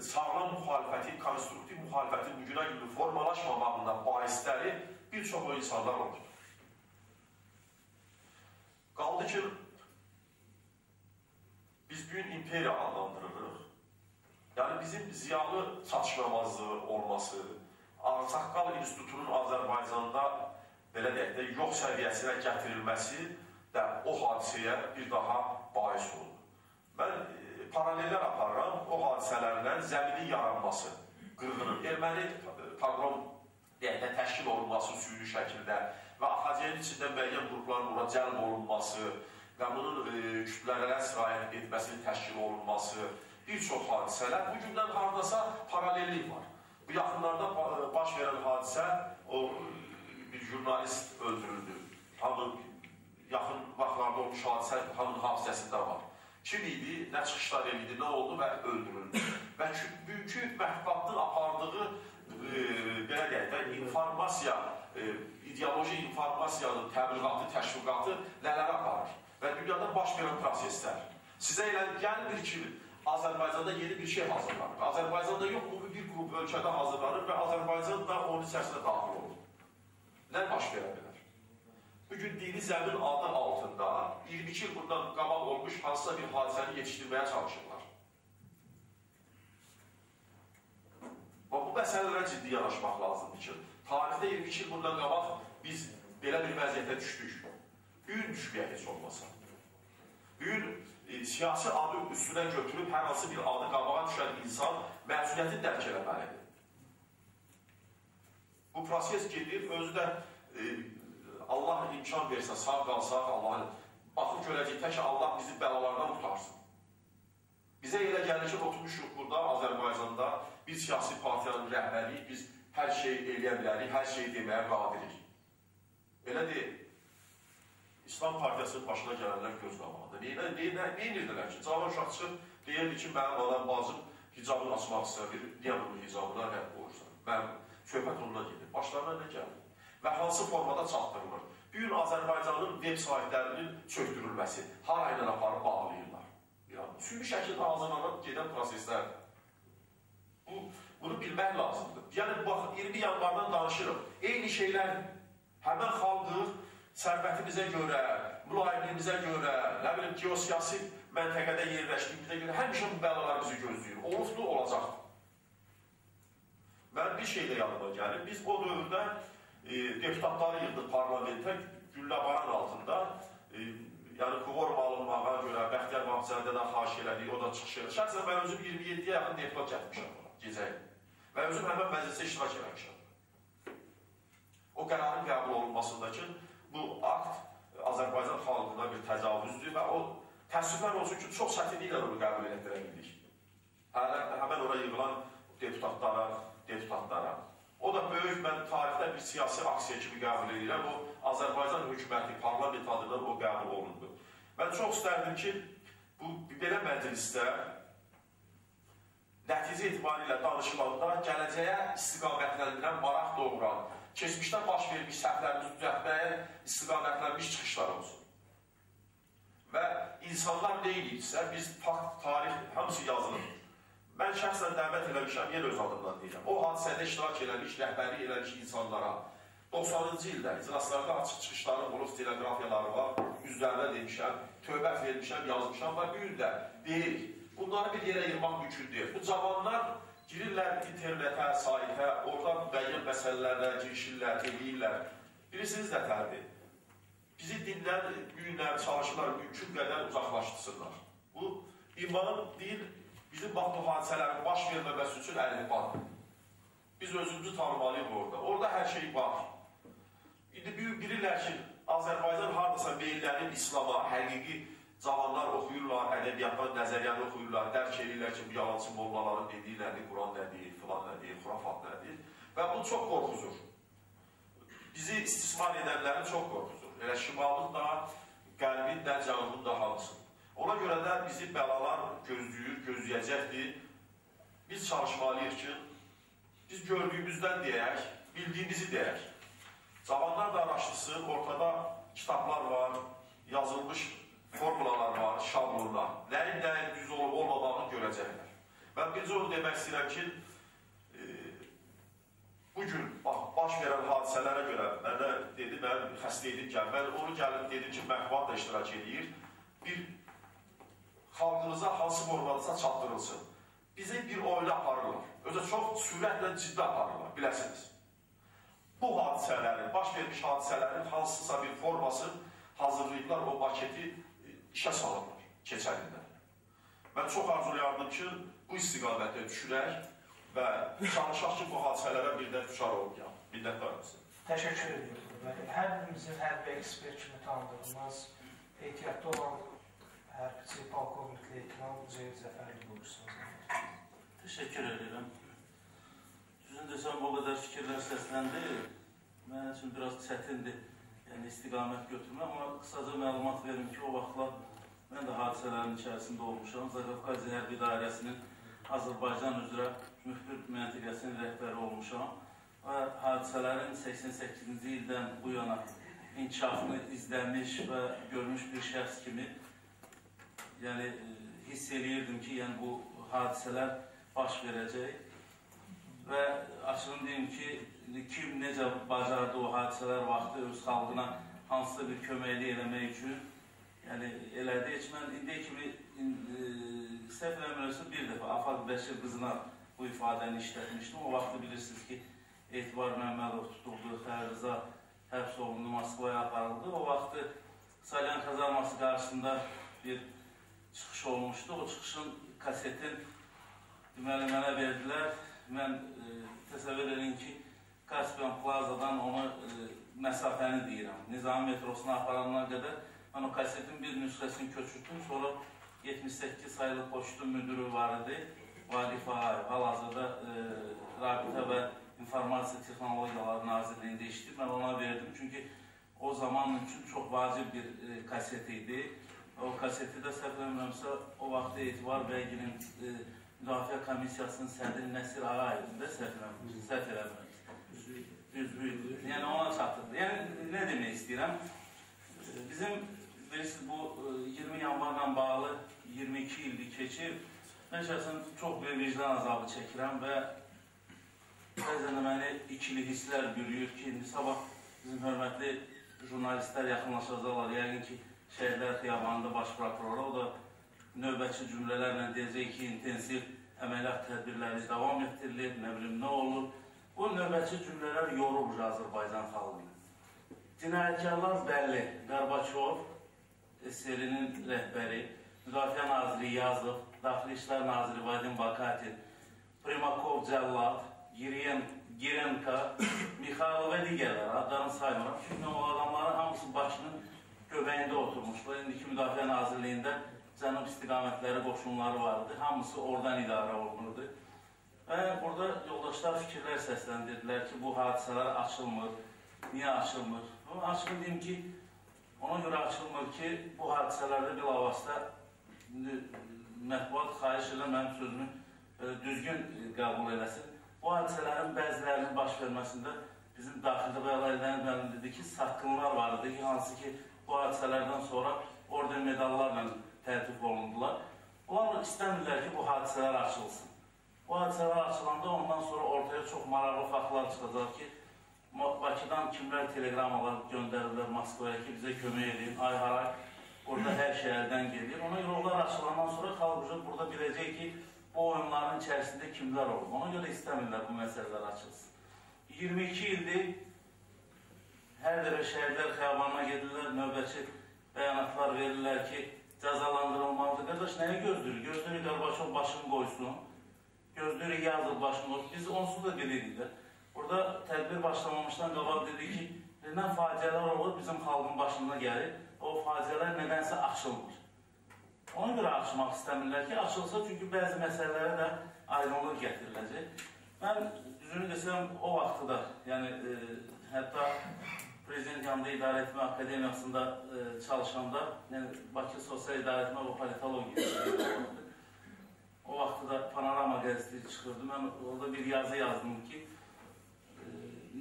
sağlam müxalifəti, konstruktiv müxalifətin bugünə kimi formalaşmamağında baisləri bir çox o insanlar oldu. Qaldı ki, biz bugün imperiya adlandırırıq. Yəni, bizim ziyalı çatışmamazlığı olması, Ağsaqqal İnstitutunun Azərbaycanda, belə deyək də, yox səviyyəsinə gətirilməsi də o hadisəyə bir daha bais oldu. Mən paralellər aparıram, o hadisələrlə zəminin yaranması, qırğının, erməni pogrom təşkil olunması süni şəkildə və AXC-nin içində müəyyən qrupların buna cəlb olunması və bunun kütlələrə sirayət etməsinin təşkil olunması, bir çox hadisələr, bugündən haradasa paralellik var. Bu yaxınlarda baş verən hadisə, o bir jurnalist öldürüldü. Hamın yaxın vaxtlarda olmuş hadisə hamın hafizəsində var. Kim idi, nə çıxışlar edildi, nə oldu və öldürüldü. Və bugünkü mətbuatın apardığı, belə deyək də, informasiya, ideoloji informasiyanın təbliğatı, təşviqatı nələrə aparır və dünyada baş verən proseslər. Sizə elə gəlmir ki, Azərbaycanda yeni bir şey hazırlanır. Azərbaycanda yox, bu bir qrup ölkədə hazırlanır və Azərbaycan da onun içərisində daxil olur. Nə baş verə bilər? Bugün dini zəmin adı altında 22 il bundan qabaq olmuş hansısa bir hadisəni yetişdirməyə çalışırlar. Bu məsələlərə ciddi yanaşmaq lazımdır ki, tarixdə 22 il bundan qabaq biz belə bir vəziyyətə düşdük. Bugün düşməyə heç olmasa. Bugün siyasi adı üstünə götürüb hər hansı bir adı qabağa düşən insan məsuliyyəti dərk eləməlidir. Bu proses gedir, özü də Allah imkan versə, sağ qalsaq, Allah'ın baxıb görəcək ki, Allah bizi bəlalardan tutarsın. Bizə elə gəlir ki, oturmuşuq burada, Azərbaycanda bir siyasi partiyanın rəhbəriyik, biz hər şey eləyə bilərik, hər şey deməyə qadirik. Elə deyil. İslam Partiyasının başına gələnlər göz qabağında. Neyirdilər ki, cavan uşaq çıxıb, deyirdi ki, mənim adam bacım hicabını açmaq istədir, niyə bunun hicabına rədd olursan? Mənim söhbət ondan gedir. Başlarına nə gəlir? Və hansı formada çatdırılır? Bugün Azərbaycanın web saytlərinin çöktürülməsi, harayla aparıb bağlayırlar. Süni şəkildə hazırlanıb gedən proseslər. Bunu bilmək lazımdır. Yəni, baxın, 20 yanvardan danışırıq. Eyni şeylər həmən xalqıq, sərbətimizə görə, mülayimliyimizə görə, nə bilim, geosiyasi məntəqədə yerləşdiyimizə görə həmişə bu bəlalar bizi gözləyir. Oluflu olacaqdır. Mən bir şey də yanıma gəlir. Biz o dövrdə deputatları yığdıq parlamentə, gülləbaran altında yəni kvorum alınmağa görə Bəxtiyar Vaxtcəlidən xahiş elədik, o da çıxış elədi. Şəxsən mən özüm 27-yə yaxın deputat gəlmişəm gecəyə və özüm həmən məclisə iştirak eləmişəm. O qərarın qəbul olunmasındakı bu akt Azərbaycan xalqına bir təcavüzdür və o təəssüflər olsun ki, çox çətinliklə onu qəbul etdirə bildik. Həmən oraya yığılan deputatlara. O da böyük, mən tarixdə bir siyasi aksiya kimi qəbul edirəm. O, Azərbaycan hökuməti, parlament adından o qəbul olundu. Mən çox istərdim ki, belə məclisdə nəticə etibarilə danışılanda gələcəyə istiqamətləndirən, maraq doğuran, keçmişdən baş vermiş səhvlərimizi düzəltməyə istiqamətlənmiş çıxışlar olsun. Və insanlar nə edirsə, biz fakt, tarix, hamısı yazılır. Mən şəxsən dəvət eləmişəm, yenə öz adımdan deyirəm. O hadisədə iştirak eləmiş, rəhbərlik eləmiş insanlara 90-cı ildə iclaslarda açıq çıxışlarım olub, telegrafiyaları var, üzlərində demişəm, tövbət vermişəm, yazmışam və bir də deyirik. Bunları bir yerə yığmaq mümkün deyil. Bu cavanlar girirlər internetə, saytə, orada müəyyən məsələlərlə girişirlər, eləyirlər. Bilirsiniz nə tərdir? Bizi dinlər, günlər, çalışırlar, mümkün qədər uzaqlaşdırsınlar. Bu, iman deyil, bizim bax bu hadisələrin baş verməməsi üçün əlifbadır. Biz özümüzü tanımalıyıq orada. Orada hər şey var. İndi bilirlər ki, Azərbaycan haradasa meyillənib İslama, həqiqi cavanlar oxuyurlar, ədəbiyyatdan nəzəriyyəni oxuyurlar, dərk edirlər ki, bu yalancı mollaların dediklərini, Quran nə deyir, filan nə deyir, xurafat nə deyir. Və bu çox qorxuzur. Bizi istismar edənləri çox qorxuzur. Elə şimalın da, qəlbin də, canının da hamısın. Ona görə də bizi bəlalar gözləyir, gözləyəcəkdir. Biz çalışmalıyıq ki, biz gördüyümüzdən deyək, bildiyimizi deyək. Cavanlar da araşdırsın, ortada kitablar var, yazılmış formulalar var, şablonlar. Nəyin düz olub olmadığını görəcəklər. Mən bircə onu demək istəyirəm ki, bugün baş verən hadisələrə görə mənə dedi, mən xəstə edim ki, mən onu gəlib dedim ki, məhvat da iştirak edir. Bir xalqınıza hansı formadasa çatdırılsın. Bizi bir oyla aparırlar. Özə çox sürətlə ciddi aparırlar, biləsiniz. Bu hadisələrin, baş vermiş hadisələrin hansısa bir forması hazırlayıblar, o maketi işə salırlar keçərində. Mən çox arzulayardım ki, bu istiqamətdə düşürək və çalışaq ki, bu hadisələrə birdən düşar olmayaq. Minnətdarımızın. Təşəkkür ediyorum. Hər birimizin hərbi ekspert kimi tanıdığımız, ehtiyatlı olan hərbiçi polkovnik leytenant Ceyid Zəfərli buyursunuz. Təşəkkür edirəm. Düzün desəm, o qədər fikirlər səsləndi. Mənim üçün biraz çətindir istiqamət götürmə. Amma qısaca məlumat verim ki, o vaxtlar mən də hadisələrin içərisində olmuşam. Zaqafqazi Hərbi İdarəsinin Azərbaycan üzrə müxbir məntəqəsinin rəhbəri olmuşam. Və hadisələrin 88-ci ildən bu yana inkişafını izləmiş və görmüş bir şəxs kimi hiss eləyirdim ki, bu hadisələr baş verəcək. Və açığım deyim ki, kim necə bacardı o hadisələr vaxtı öz xalqına hansısa bir köməklik eləmək üçün elədi. Heç mən indiyə kimi səhv eləmirəmsə bir dəfə Afaq Bəşir qızına bu ifadəni işlətmişdim. O vaxtı bilirsiniz ki, Etibar Məmmədov tutuldu, Xəyriza həbs olundu, Moskvaya aparıldı. O vaxtı Salyan kazanması qarşısında bir çıxış olmuşdu. O çıxışın kasetin deməli mənə verdilər. Mən təsəvvür edin ki, Kaspiyan Plazadan onu məsafəni deyirəm. Nizami metrosuna aparanlar qədər mən o kasetin bir nüsxəsini köçürtdüm. Sonra 78 sayılı poçtun müdürü var idi. Valif Ağayev, hal-hazırda Rabitə və İnformasiya Texnologiyaları Nazirliyində işləyib. Mən ona verdim. Çünki o zaman üçün çox vacib bir kaset idi. O kaseti də səhv eləmirəmsə, o vaxtda Etibar Bəyginin Müdafiə Komissiyasının sədri Nəsir Ağayevin də səhv eləmirəm. Üzvüydü. Yəni ona çatırdı. Yəni nə demək istəyirəm? Bizim bilirsiniz, bu 20 yanvarla bağlı 22 ildir keçir. Mən şəxsən çox bir vicdan azabı çəkirəm və bəzən məni ikili hisslər bürüyür ki, indi sabah bizim hörmətli jurnalistlər yaxınlaşacaqlar. Yəqin ki, Şəhidlər Xiyabanında baş prokurora, o da növbəçi cümlələrlə deyəcək ki, intensiv əməliyyat tədbirləri davam etdirilir, nə bilim, nə olur. Bu növbəçi cümlələr yorulur Azərbaycan xalqını. Cinayətkarlar bəlli, Qarbaçov SSR-nin rəhbəri, Müdafiə Naziri Yazov, Daxili İşlər Naziri Vadim Bakatin, Primakov Cəllad, Girenka, Mixail və digərlər, adlarını saymıram. Çünki o adamların hamısı Bakının göbəyində oturmuşlar. İndiki Müdafiə Nazirliyində cənub istiqamətləri qoşunları vardı. Hamısı oradan idarə olunurdu. Və burada yoldaşlar fikirlər səsləndirdilər ki, bu hadisələr açılmır. Niyə açılmır? Açılır deyim ki, ona görə açılmır ki, bu hadisələrdə bilavasitə mətbuat xahiş edən mənim sözümü düzgün qəbul eləsin. Bu hadisələrin bəzilərinin baş verməsində bizim daxildə bəyan edilən dedi ki, satqınlar var idi ki, hansı ki, bu hadisələrdən sonra orden medallarla təltif olundular. Onlar istəmirlər ki, bu hadisələr açılsın. Bu hadisələr açılanda ondan sonra ortaya çox maraqlı faktlar çıxacaq ki, Bakıdan kimlər telegramalar göndərirlər Moskvaya ki, bizə kömək edin, ay haray, orada hər şey əldən gedir. Ona görə onlar açılandan sonra xalq burada biləcək ki, bu oyunların içərisində kimlər olur. Ona görə istəmirlər bu məsələlər açılsın. 22 ildir hər dəfə şəhidlər xiyabanına gedirlər, növbəçi bəyanatlar verirlər ki, cəzalandırılmalıdır. Qardaş, nəyi gözləyir? Gözləyir Qarbaçov başını qoysun, gözləyir Yazov başını qoysun. Biz onsuz da bilirik də. Burada tədbir başlamamışdan qabaq dedik ki, nə faciələr olur bizim xalqın başına gəlir, o faciələr nədənsə açılmır. Ona görə açmaq istəmirlər ki, açılsa çünki bəzi məsələlərə də aydınlıq gətiriləcək. Mən düzünü desəm, o vaxtı da, yəni hətta Prezident yanında İdarə Etmə Akademiyasında çalışanda, yəni Bakı Sosial İdarə Etmə və Politologiya o vaxtı da Panorama qəzeti çıxırdı. Mən orada bir yazı yazdım ki,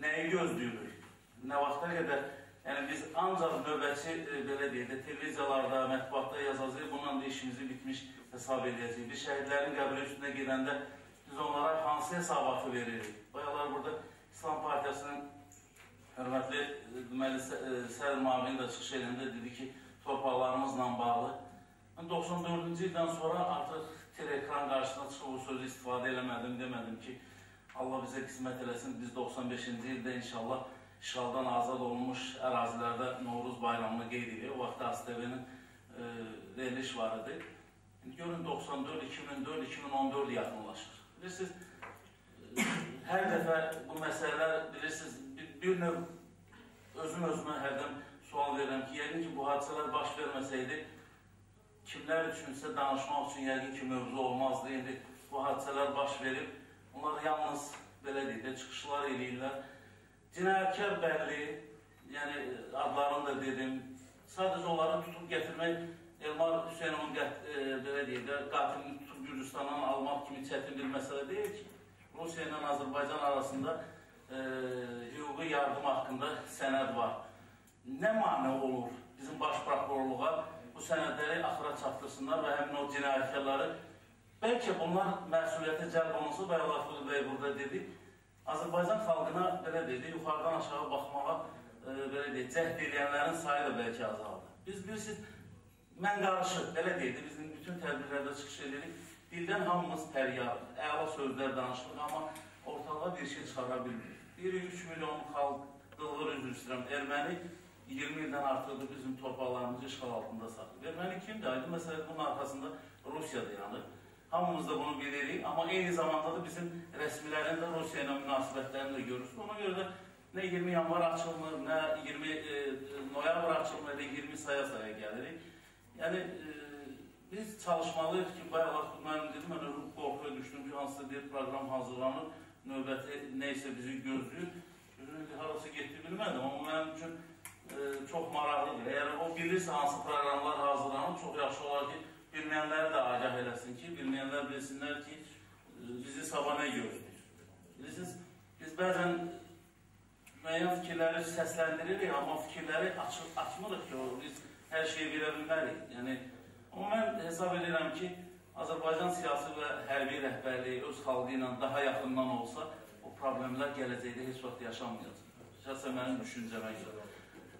nəyi gözləyirik? Nə vaxta qədər, yəni biz ancaq növbəçi, belə deyək də, televiziyalarda, mətbuatda yazacağıq, bununla da işimizi bitmiş hesab edəcəyik. Biz şəhidlərin qəbri üstünə gedəndə biz onlara hansı hesabatı veririk? Bayalar burada İslam Partiyasının hörmətli Sədr Mavini də çıxış edəndə dedi ki, torpaqlarımızla bağlı. Mən 94-cü ildən sonra artıq teleekran qarşısına çıxıb o sözü istifadə eləmədim, demədim ki, Allah bizə qismət eləsin, biz 95-ci ildə inşallah işğaldan azad olunmuş ərazilərdə Novruz bayramını qeyd edirik. O vaxt ASTV-nin veriliş var idi. Görün 94, 2004, 2014 yaxınlaşır. Bilirsiniz, hər dəfə bu məsələlər, bilirsiniz, bir növ özümə hərdən sual verirəm ki, yəqin ki, bu hadisələr baş verməsəydi, kimlər üçünsə danışmaq üçün yəqin ki, mövzu olmazdı. İndi bu hadisələr baş verib, onlar yalnız, belə deyək də, çıxışlar eləyirlər. Cinayətkar bəlli, yəni adlarını da dedim, sadəcə onları tutub gətirmək, Elmar Hüseynovun belə deyək də, qatilini tutub Gürcüstandan almaq kimi çətin bir məsələ deyil ki, Rusiya ilə Azərbaycan arasında hüquqi yardım haqqında sənəd var. Nə mane olur bizim baş prokurorluğa bu sənədləri axıra çatdırsınlar və həmin o cinayətkarları, bəlkə bunlar məsuliyyətə cəlb olunsa, Bayaq Fılı bəy burada dedi, Azərbaycan xalqına, belə dedi, yuxarıdan aşağı baxmağa, belə deyək, cəhd edənlərin sayı da bəlkə azaldı. Biz bilirsiniz, mən qarışıq, belə deyildi, bizim bütün tədbirlərdə çıxış edirik, dildən hamımız fəryad, əla sözlər danışırıq, amma ortalığa bir şey çıxara bilmirik. 1-3 milyon xalqlığı üzr istəyirəm, erməni 20 ildən artıqdır bizim torpaqlarımızı işğal altında saxlayır. Erməni kimdir? Aydın məsələ bunun arxasında Rusiya dayanır. Hamımız da bunu bilirik, amma eyni zamanda da bizim rəsmilərin də Rusiya ilə münasibətlərini də görürsünüz. Ona görə də nə 20 yanvar açılmır, nə 20 noyabr açılmır, nə 20 saya gəlirik. Yəni, biz çalışmalıyıq ki, bayaqlar mənim dedim, mən özüm qorxuya düşdüm ki, hansısa bir proqram hazırlanır, növbəti neysə bizi gözləyir. Harası getdi bilmədim, amma mənim üçün çox maraqlıdır. Əgər o bilirsə hansı proqramlar hazırlanır, çox yaxşı olar ki, bilməyənləri də agah eləsin ki, bilməyənlər bilsinlər ki, bizi sabah nə gözləyir. Bilirsiniz, biz bəzən müəyyən fikirləri səsləndiririk, amma fikirləri açmırıq ki, biz hər şeyi bilə bilmərik. Yəni, amma mən hesab edirəm ki, Azərbaycan siyasi və hərbi rəhbərliyi öz xalqı ilə daha yaxından olsa, o problemlər gələcəkdə heç vaxt yaşanmayacaq. Şəxsən mənim düşüncəmə görə.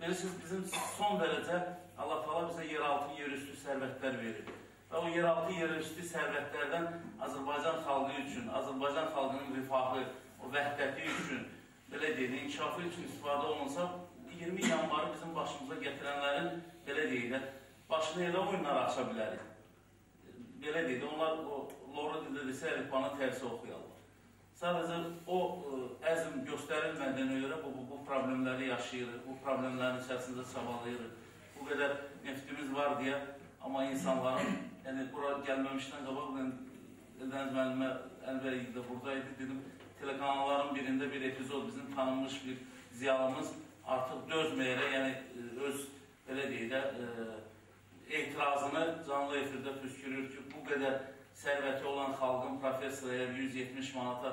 Bilirsiniz, bizim son dərəcə Allah-Taala bizə yeraltı, yerüstü sərvətlər verir. Və o yeraltı, yerüstü sərvətlərdən Azərbaycan xalqı üçün, Azərbaycan xalqının rifahı, o vəhdəti üçün, belə deyək, inkişafı üçün istifadə olunsa, 20 yanvarı bizim başımıza gətirənlərin, belə deyək də, baş başına elə oyunlar aça bilərik. Belə deyil, onlar Lora dildə desə əlifbanı tərsi oxuyarlar. Sadəcə o əzm göstərilmədiyinə görə bu problemləri yaşayırıq, bu problemlərin içərisində çabalayırıq. Bu qədər neftimiz var deyə, amma insanların, yəni bura gəlməmişdən qabaq, Eldəniz müəllimə Əlbəy də buradaydı, dedim, telekanalların birində bir epizod, bizim tanınmış bir ziyalımız artıq dözməyərək, yəni öz, belə deyək də, etirazını canlı efirdə püskürür ki, bu qədər sərvəti olan xalqın professor əgər 170 manata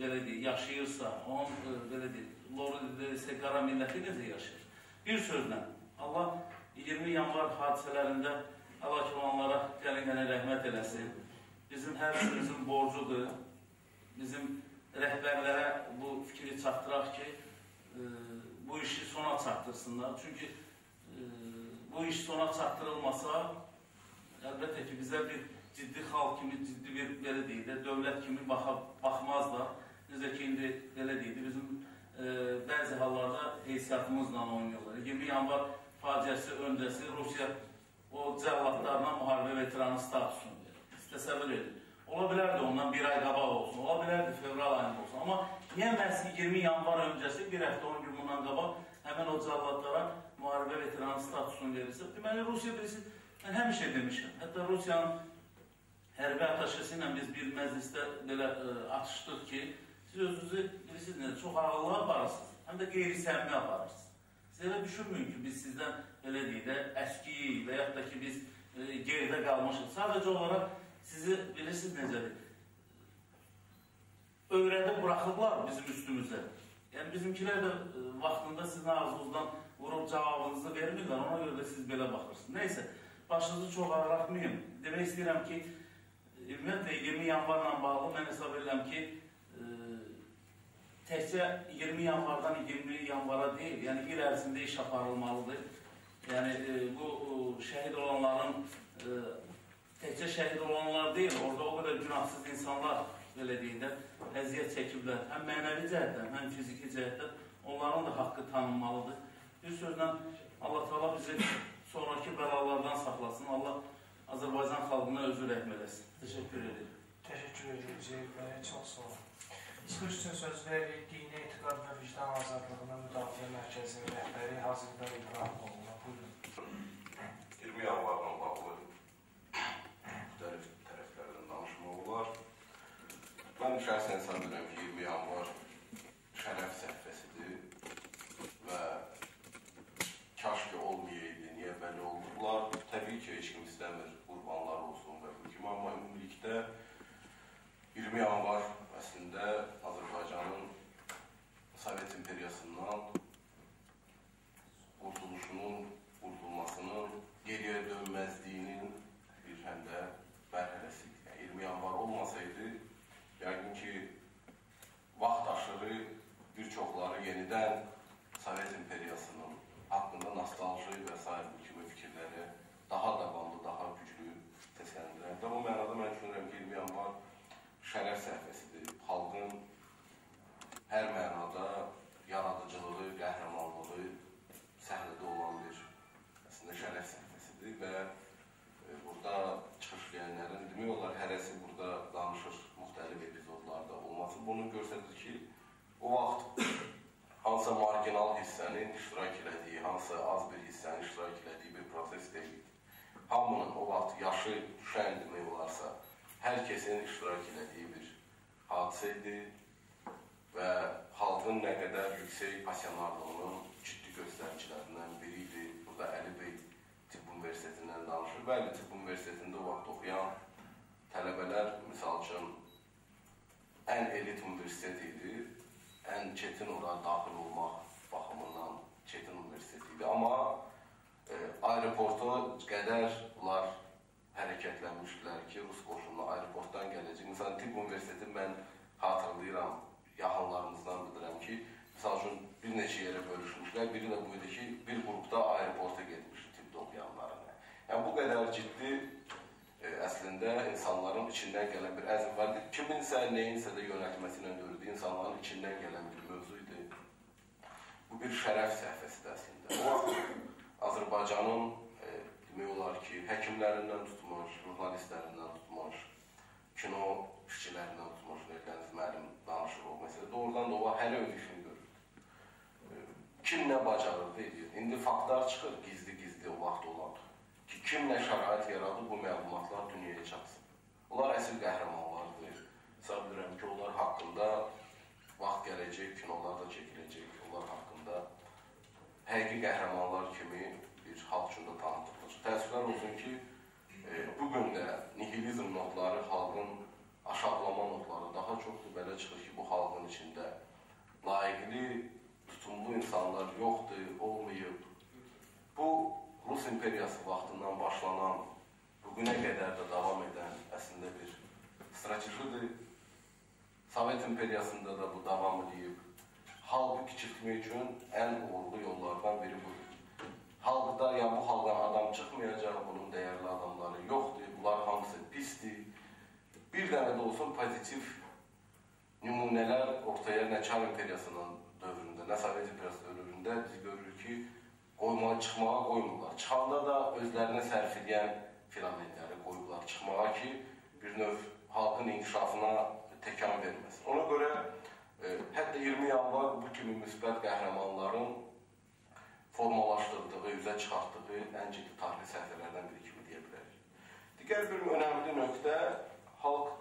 belə deyək, yaşayırsa, onun, belə deyək, Lora desə, qara milləti necə yaşayır? Bir sözlə, Allah 20 yanvar hadisələrində həlak olanlara gəlin-gəlin rəhmət eləsin. Bizim hər birimizin borcudur. Bizim rəhbərlərə bu fikri çatdıraq ki, bu işi sona çatdırsınlar. Çünki bu iş sona çatdırılmasa, əlbəttə ki, bizə bir ciddi xalq kimi, ciddi bir, belə deyək də, dövlət kimi baxmazlar. Necə ki, indi, belə deyək də, bizim bəzi hallarda heysiyyatımızla oynuyorlar. 20 yanvar faciəsi öncəsi Rusiya o cəllatlarına müharibə veteranı statusunu verir. Təsəvvür edin. Ola bilərdi ondan bir ay qabaq olsun, ola bilərdi fevral ayında olsun. Amma niyə məhz 20 yanvar öncəsi, bir həftə 10 gün bundan qabaq həmən o cəllatlara müharibə veteranı statusunu verirsə? Deməli, Rusiya birisi, mən həmişə demişim, hətta Rusiyanın hərbi ataşesi ilə biz bir məclisdə belə atışdıq ki, siz özünüzü bilirsiniz necə, çox ağıllı aparırsınız, həm də qeyri-səmimi aparırsınız. Siz elə düşünməyin ki, biz sizdən elə deyək də əskiyik və yaxud da ki, biz geridə qalmışıq. Sadəcə olaraq sizi bilirsiniz necədir? Öyrədib buraxıblar bizim üstümüzə. Yəni bizimkilər də vaxtında sizin ağzınızdan vurub cavabınızı vermirlər, ona görə də siz belə baxırsınız. Neysə, başınızı çox ağıratmayayım. Demək istəyirəm ki, ümumiyyətlə 20 yanvarla bağlı mən hesab edirəm ki, təkcə 20 yanvardan 20 yanvara deyil, yəni il ərzində iş aparılmalıdır. Yəni bu şəhid olanların, təkcə şəhid olanlar deyil, orada o qədər günahsız insanlar, belə deyək də, əziyyət çəkiblər. Həm mənəvi cəhətdən, həm fiziki cəhətdən onların da haqqı tanınmalıdır. Bir sözlə, Allah Teala bizi sonraki bəlalardan saxlasın. Allah Azərbaycan xalqına özü rəhm eləsin. Təşəkkür edirəm. Təşəkkür edirik Ceyb bəyə, çox sağ olun. Çıxış üçün söz veririk, dini etiqad və vicdan azadlığının müdafiə mərkəzinin rəhbəri Hazırdar İbrahimoğlu'na. Buyurun. 20 yanvarla bağlı müxtəlif tərəflərdən danışmaq olar. Mən şəxsən hesab edirəm ki, 20 yanvar şərəf səhvəsidir və kaş ki olmayaydı, niyə belə olduqlar. Təbii ki, heç kim istəmir, qurbanlar olsun və bu kimi, amma ümumilikdə 20 yanvar əslində Azərbaycanın Sovet imperiyasından qurtulmasının geriyə dönməzliyinin bir həm də mərhələsi. Yəni, 20 yanvar olmasaydı, yəqin ki, vaxt aşırı bir çoxları yenidən Sovet imperiyasının haqqında nostalji və s. bu kimi fikirləri daha davamlı, daha güclü səsləndirəm. Bu mənada mən düşünürəm ki, 20 yanvar şərəf səhvəsidir. Xalqın hər mənada yaradıcılığı, qəhrəmanlığı səhnədə olan bir şərəf səhvəsidir və burada çıxış deyənlərin demək olar, hərəsi burada danışır müxtəlif epizodlarda olması. Bunu göstərir ki, o vaxt hansısa marginal hissənin iştirak elədiyi, hansısa az bir hissənin iştirak elədiyi bir proses deyil. Hamının o vaxt yaşı düşən demək olarsa, hər kəsin iştirak elədiyi bir hadisə idi və xalqın nə qədər yüksək passionarlığının ciddi göstəricilərindən biri idi. Burada Əli bəy Tibb Universitetindən danışır. Bəli, Tibb Universitetində o vaxt oxuyan tələbələr, misal üçün, ən elit universitet idi, ən çetin ora daxil olmaq baxımından çetin universitet idi. Amma aeroporta qədər bunlar hərəkətlənmişdilər ki, Rus qoşunlu aeroportdan gələcək. Məsələn, Tibb Universiteti mən xatırlayıram, yaxınlarımızdan bildirəm ki, misal üçün, bir neçə yerə bölüşmüşlər. Biri də buydu ki, bir qrupda aeroporta getmiş tibbdə oxuyanlarına. Yəni, bu qədər ciddi əslində insanların içindən gələn bir əzm var. Kiminsə, neyinsə də yönətməsi ilə görüldü, insanların içindən gələn bir mövzu idi. Bu bir şərəf səhvəsidir əslində. O vaxt Azərbaycanın demək olar ki, həkimlərindən tutmuş, jurnalistlərindən tutmuş, kino işçilərindən tutmuş, Dəniz müəllim danışır o məsələ. Doğrudan da o hələ öz işini görür. Kim nə bacarır edir. İndi faktlar çıxır gizli-gizli o vaxt olan ki, kim nə şərait yaradır, bu məlumatlar dünyaya çatsın. Onlar əsl qəhrəmanlardır. Hesab edirəm ki, onlar haqqında vaxt gələcək, kinolar da çəkiləcək, onlar haqqında həqiqi qəhrəmanlar kimi bir xalq üçün də tanıtılır. Təəssüflər olsun ki, bugün də nihilizm notları, xalqın aşağılama notları daha çoxdur. Belə çıxır ki, bu xalqın içində layiqli, tutumlu insanlar yoxdur, olmayıb. Bu, Rus imperiyası vaxtından başlanan, bugünə qədər də davam edən əslində bir stratejidir. Sovet imperiyasında da bu davam edib. Xalqı kiçiltmək üçün ən uğurlu yollardan biri budur. Xalqda, ya bu xalqdan adam çıxmayacaq, bunun dəyərli adamları yoxdur, bunlar hamısı pisdir. Bir dənə də olsun pozitiv nümunələr ortaya nə Çar imperiyasının dövründə, nə Sovet imperiyası dövründə biz görürük ki, çıxmağa qoymurlar. Çıxanda da özlərinə sərf edən filamentləri qoyublar çıxmağa ki, bir növ xalqın inkişafına təkan verməsin. Ona görə hətta 20 yanvar bu kimi müsbət qəhrəmanların formalaşdırdığı, üzə çıxartdığı ən ciddi tarixi səhifələrdən biri kimi deyə bilərik. Digər bir önəmli nöqtə, xalq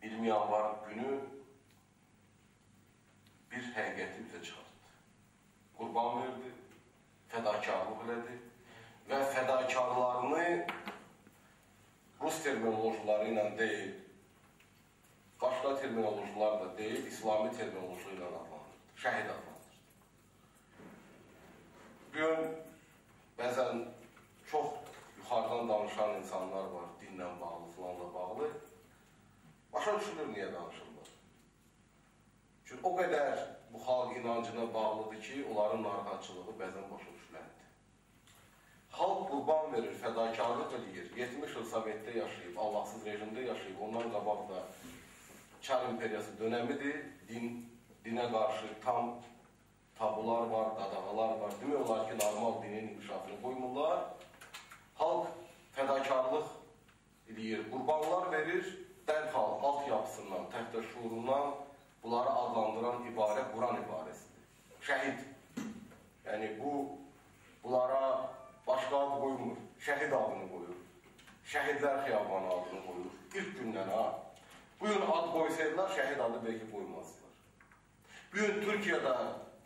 20 yanvar günü bir həqiqəti üzə çıxartdı. Qurban verdi, fədakarlıq elədi və fədakarlarını Rus terminolojiləri ilə deyil, başqa terminolojilar da deyil, İslami terminoloji ilə adlandırdı, şəhid adlandırdı. Bugün bəzən çox yuxarıdan danışan insanlar var, dinlə bağlı, filanla bağlı. Başa düşülür niyə danışırlar. Çünki o qədər bu xalq inancına bağlıdır ki, onların narahatçılığı bəzən başa düşüləndir. Xalq qurban verir, fədakarlıq edir, 70 il Sovetdə yaşayıb, Allahsız rejimdə yaşayıb, ondan qabaq da Çar imperiyası dönəmidir, dinə qarşı tam tabular var, qadağalar var, demək olar ki, normal dinin inkişafını qoymurlar. Xalq fədakarlıq edir, qurbanlar verir, dərhal alt yapısından, təhtə şuurundan bunları adlandıran ibarə Quran ibarəsidir. Şəhid. Yəni bunlara başqa ad qoymur, şəhid adını qoyur. Şəhidlər xiyabanı adını qoyur. İlk gündən ha. Bugün ad qoysaydılar, şəhid adı belki qoymazdılar. Bugün Türkiyədə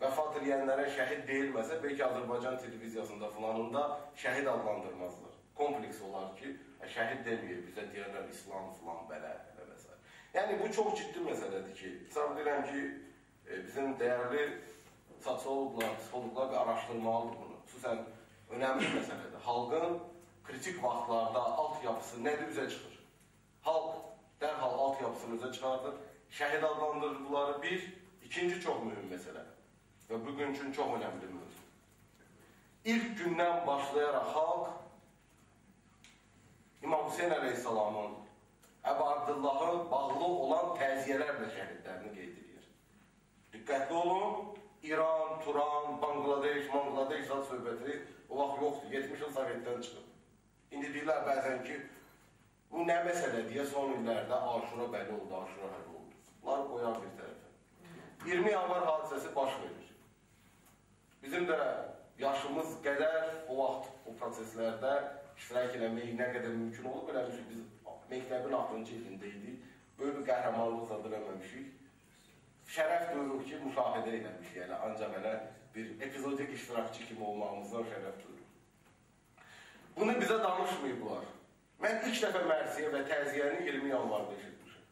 vəfat edənlərə şəhid deyilməsə, belki Azərbaycan televiziyasında filanında şəhid adlandırmazlar. Kompleks olar ki, şəhid deməyir, bizə deyərlər İslam filan, belə və s. Yəni, bu çox ciddi məsələdir ki, hesab edirəm ki, bizim dəyərli sosiologlar, psixologlar bir araşdırmalıdır bunu. Xüsusən, önəmli məsələdir. Xalqın kritik vaxtlarda alt yapısı nədir üzə çıxır? Xalq dərhal alt yapısını üzə çıxardır, şəhid adlandırdıqları bir, ikinci çox mühüm məsələ və bugün üçün çox önəmli mövzu. İlk gündən başlayaraq xalq İmam Hüseyin Əleyhisselamın Əbu Abdullahın bağlı olan təziyyələrlə şəhidlərini qeyd edir. Diqqətli olun, İran, Turan, Bangladeş zat söhbəti o vaxt yoxdur, 70 il Sovetdən çıxıb. İndi deyirlər bəzən ki, bu nə məsələ deyə son illərdə Aşura bəli oldu, Aşura həli oldu. Bunları qoyar bir tərəfə. 20 yanvar hadisəsi baş verir. Bizim də yaşımız qədər o vaxt o proseslərdə iştirak eləmək nə qədər mümkün olub, eləmişik biz məktəbin 6-cı ilində idik, böyük bir qəhrəmanlıq zad eləməmişik. Şərəf duyuruq ki, müşahidə eləmişik, yəni ancaq elə bir epizodik iştirakçı kimi olmağımızdan şərəf duyuruq. Bunu bizə danışmayıblar. Mən ilk dəfə mərsiyə və təziyyəni 20 yanvarda eşitmişim.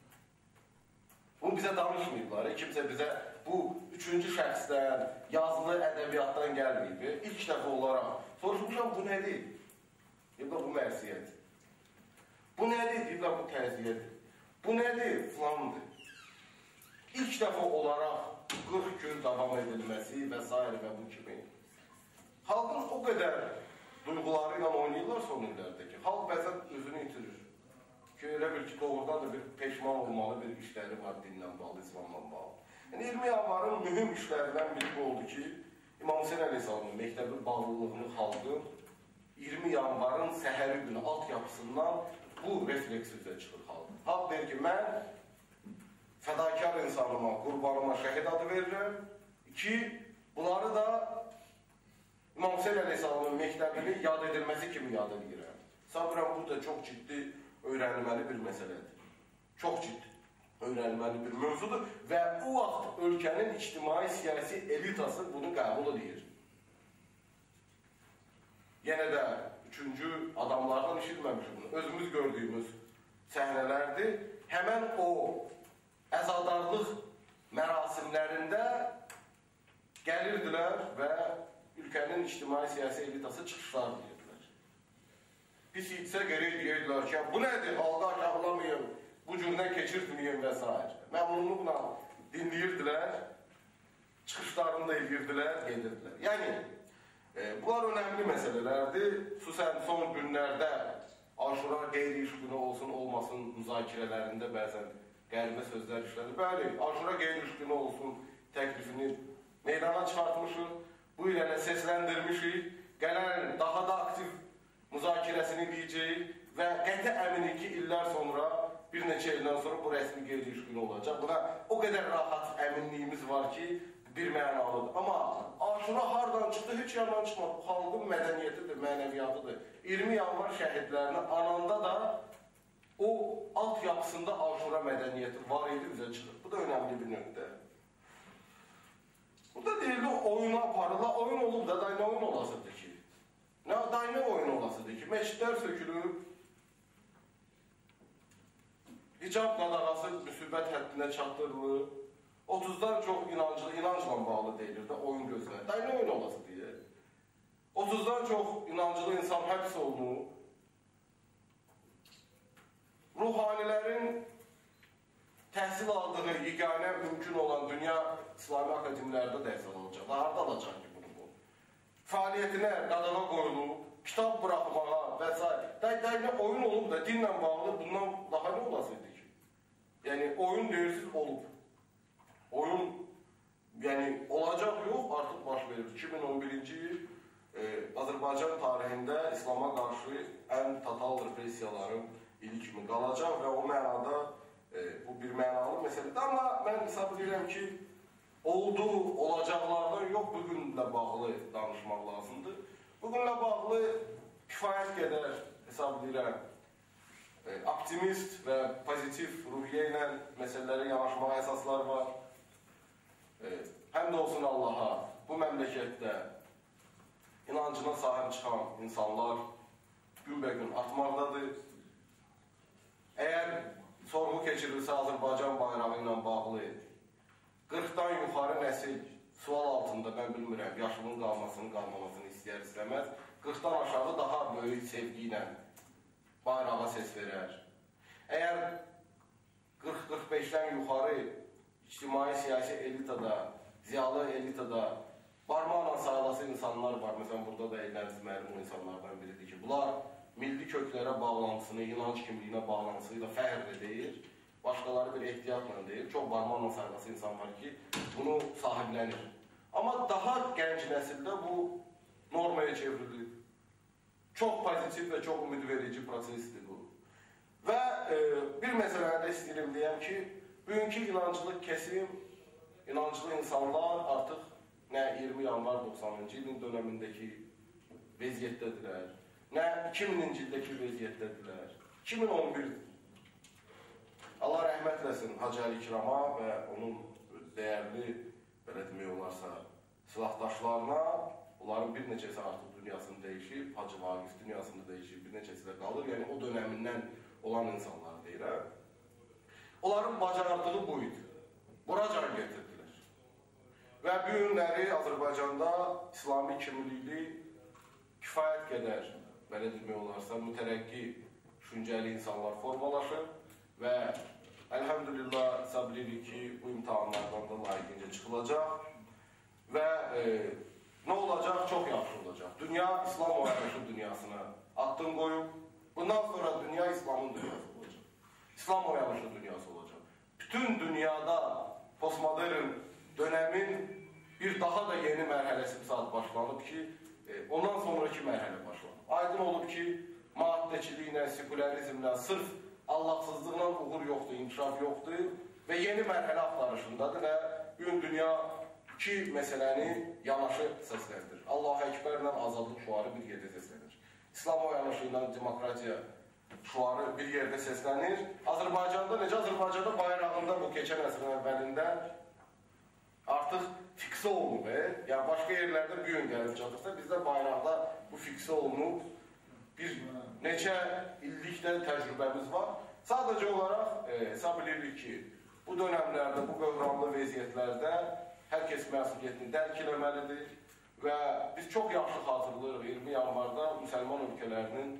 Bunu bizə danışmayıblar, kimsə bizə bu üçüncü şəxsdən, yazılı ədəbiyyatdan gəlməyib. İlk dəfə olaraq soruşmuşam, bu nədir? Deyiblər, bu mərsiyədir. Bu nədir? Deyiblər, bu təziyyədir. Bu nədir? Filandır. İlk dəfə olaraq 40 gün davam edilməsi və s. və bu kimi. Xalqın o qədər duyğuları ilə oynayırlar son illərdə ki, xalq bəzən özünü itirir. Ki, elə bil ki, doğrudan da bir peşman olmalı bir işləri var dinlə bağlı, İslamla bağlı. Yəni, 20 yanvarın mühüm işlərindən biri oldu ki, İmam Hüseyin Əleyhisselamın məktəbin bağlılığını xalqı 20 yanvarın səhəri günü altyapısından bu refleks üzrə çıxır xalq. Xalq deyir ki, mən fədakar insanıma, qurbanıma şəhid adı verirəm. 2, bunları da İmam Hüseyn Əleyhisselamın məktəbini yad edilməsi kimi yad edirəm. Sabirəm, bu da çox ciddi öyrənilməli bir məsələdir. Çox ciddi öyrənilməli bir mövzudur və o vaxt ölkənin ictimai siyasi elitası bunu qəbul edir. Yenə də üçüncü adamlardan işitməmişim bunu. Özümüz gördüyümüz səhnələrdir. Həmən o əzadarlıq mərasimlərində gəlirdilər və ülkənin ictimai siyasi elitası çıxışlar deyirdilər. Pis itsə gerək deyirdilər ki, bu nədir, halqa aşağılamayın, bu cürdən keçirtməyin və s. Məmnunluqla dinləyirdilər, çıxışlarını da edirdilər, gedirdilər. Yəni, bunlar önəmli məsələlərdir. Xüsusən son günlərdə Aşura qeyri-iş günü olsun, olmasın müzakirələrində bəzən qəribə sözlər işlədir. Bəli, Aşura qeyri-iş günü olsun təklifini meydana çıxartmışıq, bu ilə səsləndirmişik, gələn daha da aktiv müzakirəsini deyəcəyik və qəti əminik ki, illər sonra, bir neçə ildən sonra bu rəsmi qeyri-iş günü olacaq. Buna o qədər rahat əminliyimiz var ki, bir mənalıdır. Amma Aşura hardan çıxdı, heç yandan çıxmadı. Bu xalqın mədəniyyətidir, mənəviyyatıdır. 20 yanvar şəhidlərini ananda da o altyapısında Aşura mədəniyyəti var idi, üzə çıxır. Bu da önəmli bir nöqtə. Burada deyildi, oyuna aparırlar. Oyun olub da, nə oyun olasıdır ki? Nə oyun olasıdır ki? Məşidlər sökülüb, hicab qadağası müsibət həddinə çatdırılır. 30-dan çox inancla bağlı deyilir də, oyun gözlər. Nə oyun olası deyir? 30-dan çox inancılı insan həbs olunur. Ruhanilərin təhsil aldığı yeganə mümkün olan dünya İslami akademilərdə təhsil alacaq. Harada alacaq ki bunu? Fəaliyyətinə qadağa qoyulub, kitab bıraxmağa və s. Nə oyun olub da, dinlə bağlı bundan daha nə olasıydı ki? Yəni, oyun deyirsiniz, olub. Oyun, yəni, olacaq yox, artıq baş verir. 2011-ci il Azərbaycan tarixində İslama qarşı ən total repressiyaların ili kimi qalacaq və o mənada bu bir mənalı məsələdir. Amma mən hesab edirəm ki, oldu, olacaqlardan yox, bugünlə bağlı danışmaq lazımdır. Bugünlə bağlı kifayət qədər hesab edirəm, optimist və pozitiv ruhiyyə ilə məsələlərə yanaşmağa əsaslar var. Həmd olsun Allaha, bu məmləkətdə inancına sahib çıxan insanlar günbəgün artmaqdadır. Əgər sorğu keçirilsə Azərbaycan bayrağı ilə bağlı 40-dan yuxarı nəsil sual altında, mən bilmirəm, yaşının qalmamasını istəyər, istəməz, 40-dan aşağı daha böyük sevgi ilə bayrağa səs verər. Əgər 40-45-dən yuxarı ictimai siyasi elitada, ziyalı elitada barmaqla sayılası insanlar var. Məsələn, burada da Elləriniz müəllim o insanlardan biridir ki, bunlar milli köklərə bağlantısını, inanc kimliyinə bağlantısıyla fəxrlə deyir, başqaları bir ehtiyatla deyir. Çox barmaqla sayılası insan var ki, bunu sahiblənir. Amma daha gənc nəsildə bu normaya çevrilir. Çox pozitiv və çox ümidverici prosesdir bu. Və bir məsələdə istəyirəm deyəm ki, bugünkü inancılıq kesim, inancılı insanlar artıq nə 20 yanvar 90-cı ilin dönəmindəki vəziyyətdədirlər, nə 2000-ci ildəki vəziyyətdədirlər, 2011 Allah rəhmət eləsin Hacı Əli İkrama və onun dəyərli, belə demək olarsa, silahdaşlarına, onların bir neçəsi artıq dünyasını dəyişib, Hacı Vaqif dünyasını dəyişib, bir neçəsi də qalır, yəni o dönəmindən olan insanlar deyirəm. Onların bacardığı bu idi. Buracan getirdilər. Və bu günləri Azərbaycanda İslami kimlikli kifayət qədər, belə demək olarsa, mütərəqqi, düşüncəli insanlar formalaşır və əlhəmdülillah hesab edirik ki, bu imtahanlardan da layiqincə çıxılacaq və nə olacaq? Çox yaxşı olacaq. Dünya İslam müharibəsi dünyasına addım qoyub, bundan sonra dünya İslamın dünyası olacaq. İslam oyanışı dünyası olacaq. Bütün dünyada postmodern dönemin bir daha da yeni mərhələsi bir saat başlanıb ki, ondan sonraki mərhələ başlanıb. Aydın olub ki, maddəçiliklə, sekularizmlə, sırf Allahsızlıqla uğur yoxdur, inkişaf yoxdur və yeni mərhələ axtarışındadır və gün dünya iki məsələni yanaşı səsləndir. Allah-u Əkbərlə azadlıq şuarı bir yerdə səslənir. İslam oyanışı ilə demokratiya şuarı bir yerdə səslənir. Azərbaycanda necə? Azərbaycanda bayrağında bu keçən əsrin əvvəlində artıq fiksə olunub. Yəni başqa yerlərdə bu gün gəlib çatırsa, bizdə bayraqda bu fiksə olunub. Bir neçə illikdə təcrübəmiz var. Sadəcə olaraq hesab edirik ki, bu dönəmlərdə, bu böhranlı vəziyyətlərdə hər kəs məsuliyyətini dərk eləməlidir və biz çox yaxşı xatırlayırıq 20 yanvarda müsəlman ölkələrinin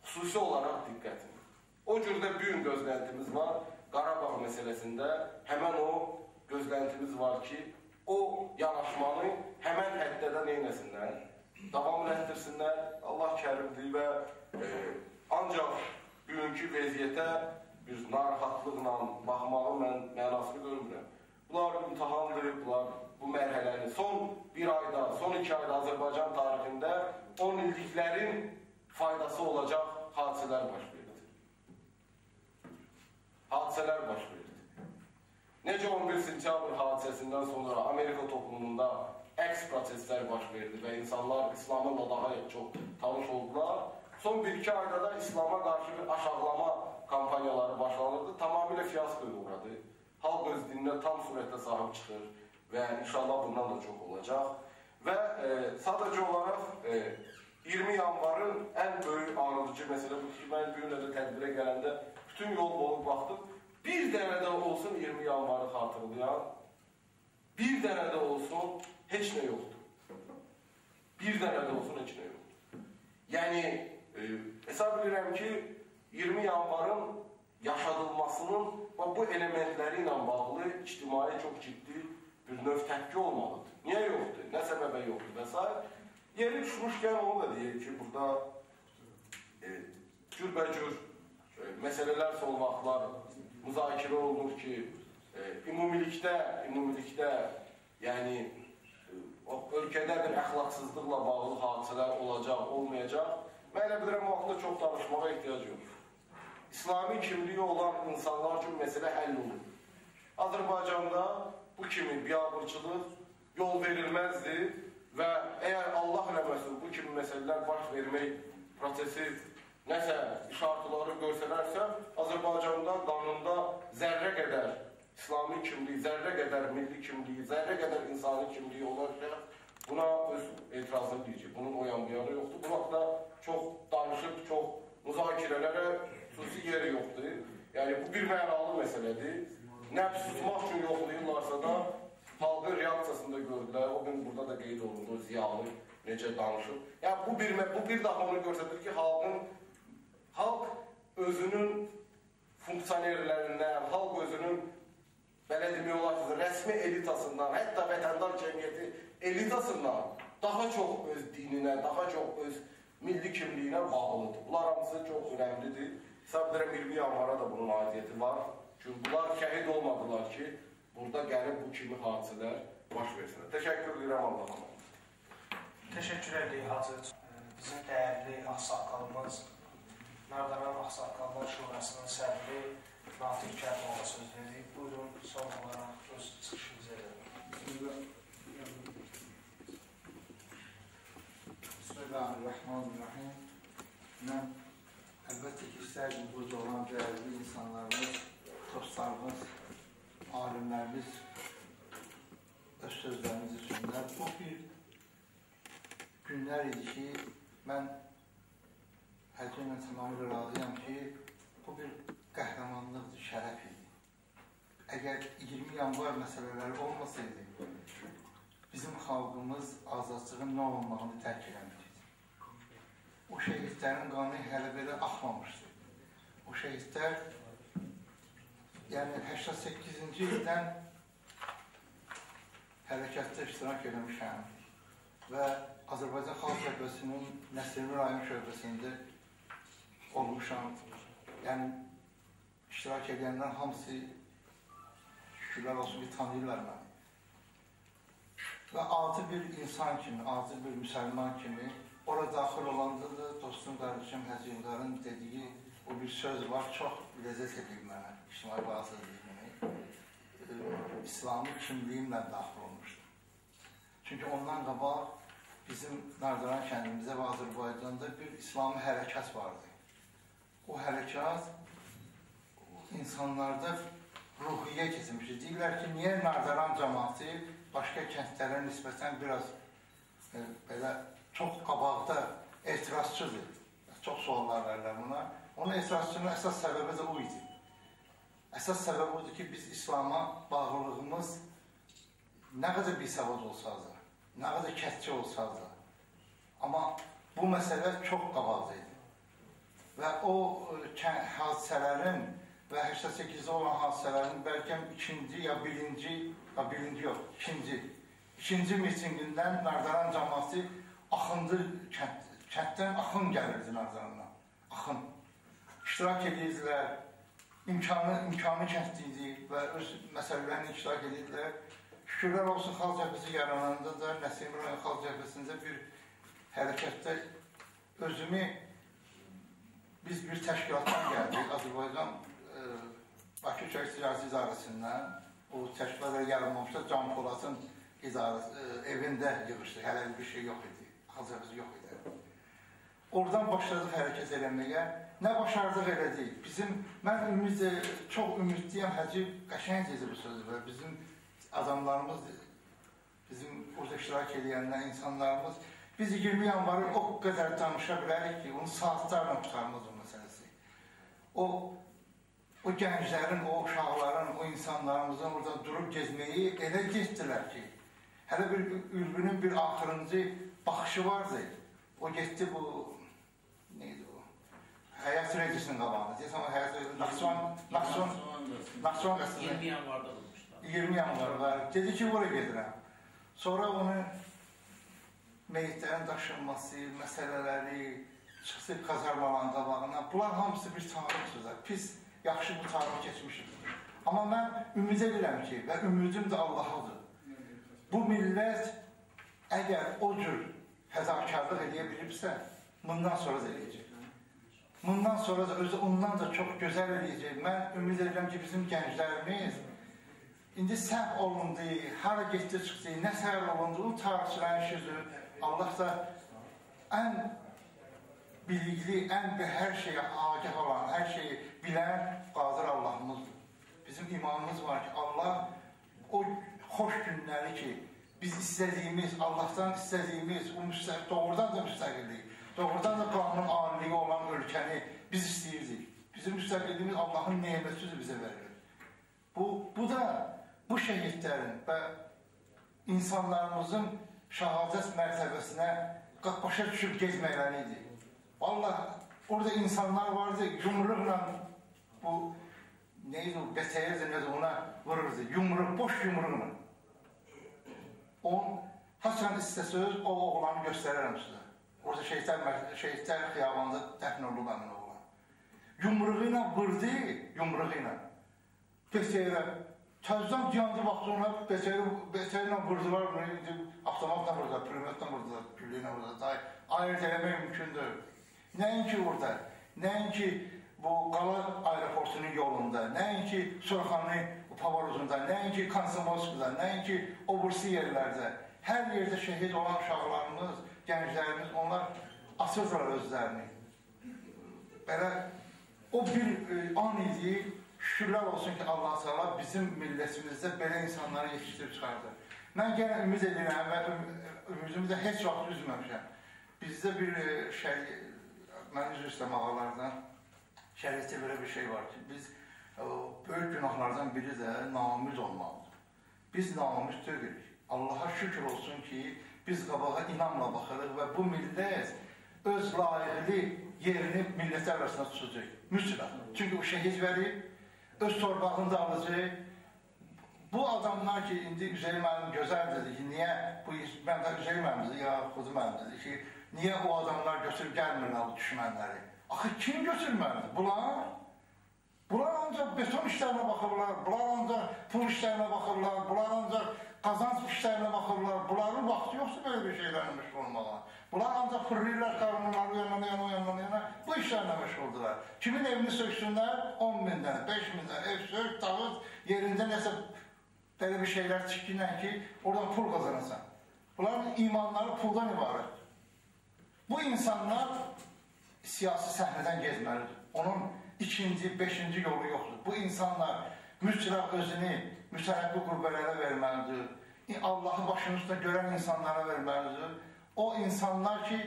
xüsusi olaraq diqqətini. O cürdə büyük gözləntimiz var. Qarabağ məsələsində həmən o gözləntimiz var ki, o yanaşmanı həmən həddədə neynəsinlər, davam etdirsinlər. Allah kərimdir və ancaq bugünkü vəziyyətə bir narahatlıqla baxmağı mən mənasını görmürəm. Bunlar imtihandır, bunlar bu mərhələni son bir ayda, son 2 ayda Azərbaycan tarixində 10 illiklərin faydası olacaq hadisələr baş verdi. Hadisələr baş verdi. Necə 11 sentyabr hadisəsindən sonra Amerika toplumunda əks proseslər baş verdi və insanlar İslamla daha çox tanış oldular. Son 1-2 ayda da İslama qarşı bir aşağılama kampanyaları başlanırdı. Tamamilə fiyaskoya uğradı. Halk öz dininə tam surətdə sahib çıxır və inşallah bundan da çox olacaq. Və sadəcə olaraq 20 yanvarın ən böyük ağrıdıcı məsələ bu ki, mən bir də tədbirə gələndə bütün yol boyu baxdım. Bir dənə də olsun 20 yanvarı xatırlayan, bir dənə də olsun heç nə yoxdur. Bir dənə də olsun heç nə yoxdur. Yəni, hesab edirəm ki, 20 yanvarın yaşadılmasının bu elementləri ilə bağlı ictimai çox ciddi bir növ təpki olmalıdır. Niyə yoxdur? Nə səbəbə yoxdur və s. Yeri düşmüşkən onu da deyək ki, burada cürbəcür məsələlər son vaxtlar müzakirə olunur ki, ümumilikdə, yəni ölkədə bir əxlaqsızlıqla bağlı hadisələr olacaq, olmayacaq. Mən elə bilirəm, o vaxtda çox danışmağa ehtiyac yoxdur. İslami kimliyi olan insanlar üçün məsələ həll olur. Azərbaycanda bu kimi biabırçılıq yol verilməzdir və əgər Allah eləməsin bu kimi məsələlər baş vermək prosesi nəsə işartıları görsələrsə, Azərbaycanda qanunda zərrə qədər İslami kimliyi, zərrə qədər milli kimliyi, zərrə qədər insani kimliyi olaraq buna öz etirazını deyəcək. Bunun o yan bu yanı yoxdur. Bu vaxtda çox danışıb, çox müzakirələrə xüsusi yeri yoxdur. Yəni, bu bir mənalı məsələdir. Nəfs tutmaq üçün yoxlayırlarsa da xalqın reaksiyasında gördülər. O gün burada da qeyd olundu, ziyalı necə danışıb. Yəni, bu bir daha onu göstərir ki, xalq özünün funksionerlərindən, xalq özünün belə demək olar ki, rəsmi elitasından, hətta vətəndaş cəmiyyəti elitasından daha çox öz dininə, daha çox öz milli kimliyinə bağlıdır. Bunlar hamısı çox önəmlidir. Hesab edirəm 20 yanvara da bunun aidiyyəti var. Çünki bunlar şəhid olmadılar ki, burada gəlib bu kimi hadisələr baş versinlər. Təşəkkür edirəm Allah'a. Təşəkkür edirik Hacı. Bizim dəyərli ağsaqqalımız, Nardaran Ağsaqqallar Şurasının sədri Natiq Kərmoğlu söz verir. Buyurun, son olaraq öz çıxışınızı edin. Bismillahirrahmanirrahim. Mən əlbəttə ki, istərdim burada olan dəyərli insanlarımız, dostlarımız, alimlərimiz öz sözlərimizi düşünürlər. Bu bir günlər idi ki, mən həcimlə tamamilə razıyam ki, bu bir qəhrəmanlıqdır, şərəf idi. Əgər 20 yanvar məsələləri olmasaydı, bizim xalqımız azadlığın nə olmağını tərk eləmişdi. O şəhidlərin qanı hələ belə axmamışdı. O şəhidlər, yəni 88-ci ildən hərəkətdə iştirak eləmişəm və Azərbaycan Xalq Cəbhəsinin Nəsrimi rayon şöbəsində olmuşam. Yəni, iştirak edənlər hamısı şükürlər olsun ki, tanıyırlar məni. və adi bir insan kimi, adi bir müsəlman kimi ora daxil olanda da dostum, qardaşım, Həzimdarın dediyi o bir söz var, çox ləzzət edib mənə, ictimai bazı İslami kimliyimlə daxil olmuşdur. Çünki ondan qabaq bizim Nardıran kəndimizdə və Azərbaycanda bir İslami hərəkat vardı. O hərəkat insanlarda ruhiyyə keçmişdir. Deyirlər ki, niyə Nardıran cəmaatı başqa kəndlərə nisbətən biraz belə çox qabaqda etirazçıdır. Çox suallar verirlər buna. Onun etirazçının əsas səbəbi də o idi. Əsas səbəb odur ki, biz İslama bağlılığımız nə qədər bir səvad olsa da, nə qədər kətçi olsa da, amma bu məsələ çox qabaqda idi. Və o hadisələrin və 88-də olan hadisələrin bəlkə ikinci mitingindən Nardıran cəmaatı axındı, kənddən axın gəlirdi Nardırandan, axın. İştirak edirdilər, imkanı kəndliydi və öz məsələlərini iştirak edirdilər. Şükürlər olsun, Xalq Cəbhəsi yarananda da Nəsimi rayon Xalq Cəbhəsində bir hərəkətdə özümü biz bir təşkilatdan gəldik, Azərbaycan Bakı Çay Siyasi İdarəsindən. O təşkilatlara yaranmamışda Can Polat'ın evində yığışdı, hələ bir şey yox idi, Xalq Cəbhəsi yox idi. Oradan başladıq hərəkət eləməyə. Nə başardıq elədik. Mən çox ümidliyəm, Həcib qəşəng dedi bu sözü və bizim adamlarımız, bizim orada iştirak edənlər, insanlarımız, biz 20 yanvarı o qədər danışa bilərik ki, onu saatlarla tutarmaz o məsələsi. O gənclərin, o uşaqların, o insanlarımızın orada durub gezməyi elə getdilər ki, hələ bir ülbünün bir axırıncı baxışı vardı. O getdi bu, neydi o? Həyat Rejisinin qabağında. Deyəsən o Həyat Rejisinin Naxçıvan qəsrində 20 yanvarda olmuşlar. 20 yanvarda. Dedi ki, oraya gedirəm. Sonra onun meyitlərin daşınması, məsələləri, çıxsı kazarmaların qabağına. Bunlar hamısı bir tarix sözlər. Pis, yaxşı bu tarix keçmişdir. Amma mən ümid edirəm ki, və ümidim də Allah'adır. Bu millət əgər o cür fədakarlıq edə bilibsə, bundan sonra da eləyəcək. Bundan sonra da özü ondan da çox gözəl eləyəcək. Mən ümid edirəm ki, bizim gənclərimiz indi səhv olundu, hara getdi çıxdı, nə səhv olundu, o tarixçilərin sözü, Allah da ən bilikli, hər şeyə agah olan, hər şeyi bilən qadir Allahımızdır. Bizim imamımız var ki, Allah o xoş günləri ki, biz istədiyimiz, Allahdan istədiyimiz, doğrudan da müstəqillik, doğrudan da qanunun aliliyi olan ölkəni biz istəyirdik. Bizim müstəqilliyimiz Allahın nemətidir bizə verilir. Bu da bu şəhidlərin və insanlarımızın şəhadət mərtəbəsinə başa düşüb gezməkləri idi. Vallahi orada insanlar vardı, yumruqla bu neydi o, BTR nədir ona vururdu, yumruq, boş yumruqla. Haçan istəsəz, o oğlanı göstərərəm sizə. Orada şəhidlər xiyabanda dəfn olub əmin oğlan. Yumruğu ilə vurdu, yumruğu ilə. BTR-ə, təzdən yandı vaxtı ona BTR ilə vurdular, avtomatla vurdular, pülümetlə vurdular, gülü ilə vurdular. Ayırt eləmək mümkündür. Nəinki orada, nəinki bu Qala aeroportunun yolunda, nəinki Suraxanı Pavarozunda, nəinki Konsomovskada, nəinki o bursi yerlərdə. Hər yerdə şəhid olan uşaqlarımız, gənclərimiz, onlar asırdılar özlərini. Belə, o bir an idi, şükürlər olsun ki, Allah Teala bizim millətimizdə belə insanları yetişdirib çıxardı. Mən yenə ümid edirəm və ümidimizdə heç vaxt üzməmişəm. Bizdə bir mən üzr istəm ağalardan, şəriətdə belə bir şey var ki, biz böyük günahlardan biri də naümid olmalıdır. Biz naümid deyilik. Allaha şükür olsun ki, biz qabağa inamla baxırıq və bu millət öz layiqli yerini millətlər arasında tutacaq. Mütləq. Çünki o şəhid verib, öz torpağında alacaq. Bu adamlar ki, indi Üzeyir müəllim gözəl dedi ki, niyə, mən də Üzeyir müəllim ya Xudu müəllim dedi ki, niyə o adamlar götürüb gəlmirlər bu düşmənləri? Axı, kim götürməlidir? Bunlar ancaq beton işlərinə baxırlar, bunlar ancaq pul işlərinə baxırlar, bunlar ancaq qazanc işlərinə baxırlar. Bunların vaxtı yoxdur belə bir şeylərlə məşğul olmağa. Bunlar ancaq fırlayırlar qanunları o yandan, bu işlərlə məşğuldurlar. Kimin evini söksünlər? 10 min dənə, 5 min dənə ev sök, dağıt, yerində nəsə belə bir şeylər çıxkinən ki, oradan pul qazanasan. Bunların imanları puldan ibarət. Bu insanlar siyasi səhnədən gezməlidir. Onun ikinci, beşinci yolu yoxdur. Bu insanlar mütləq özünü mütərəqqi qüvvələrə verməlidir. Allahı başının üstündə görən insanlara verməlidir. O insanlar ki,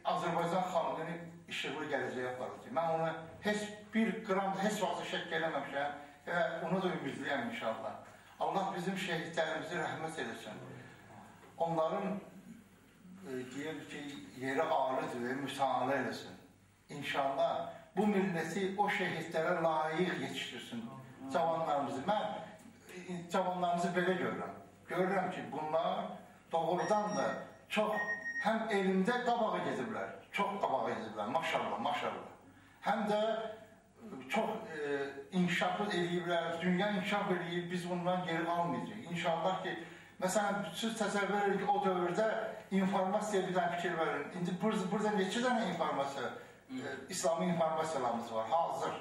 Azərbaycan xalqını işıqlı gələcəyə aparacaq. Mən ona heç bir qram, heç vaxt şək eləməmişəm və onu da ümidliyəm inşallah. Allah bizim şəhidlərimizi rəhmət eləsin. Onların deyək ki, yeri ağrıdır və müsahilə eləsin. İnşallah bu milləti o şəhidlərə layiq yetişdirsin cavanlarımızı. Mən cavanlarımızı belə görürəm. Görürəm ki, bunlar doğrudan da çox həm elmdə qabağa gediblər, çox qabağa gediblər, maşallah, maşallah. Həm də çox inkişafı eləyiblər, dünya inkişaf eləyib, biz bundan geri qalmayacaq. İnşallah ki, məsələn, siz təsəvvür edin ki, o dövrdə informasiya bir dənə fikir verin. İndi burada neçə dənə informasiya, İslami informasiyalarımız var, hazır.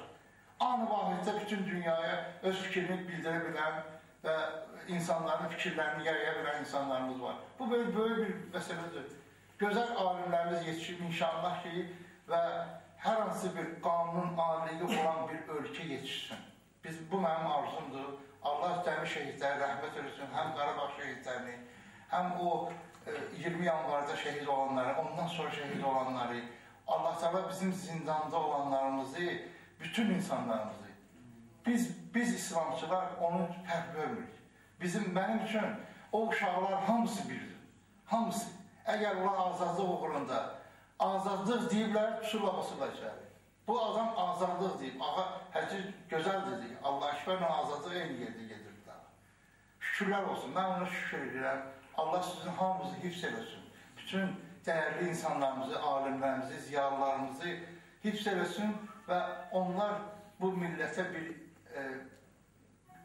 Anı vahiddə bütün dünyaya öz fikrini bildirə bilən və insanların fikirlərini yaya bilən insanlarımız var. Bu böyle bir məsələdir. Gözəl alimlərimiz yetişib inşallah ki və hər hansı bir qanunun aliliyi olan bir ölkə yetişsin. Bu mənim arzumdur. Allah cəmi şəhidləri rəhmət eləsin, həm Qarabağ şəhidlərini, həm o 20 yanvarda şəhid olanları, ondan sonra şəhid olanları, Allah Teala bizim zindanda olanlarımızı, bütün insanlarımızı, biz İslamçılar onu fərq görmürük. Mənim üçün o uşaqlar hamısı birdir, hamısı. Əgər onlar azadlıq uğrunda, azadlıq deyiblər, tuturla basırlar içəri. Bu adam azadlıq deyib, həci gözəl dedi, Allah şükürlə azadlıq eyni yerdə gedirdi. Şükürlər olsun, mən ona şükür edirəm. Allah sizin hamımızı hifz eləsin. Bütün dəyərli insanlarımızı, alimlərimizi, ziyalılarımızı hifz eləsin və onlar bu millətə bir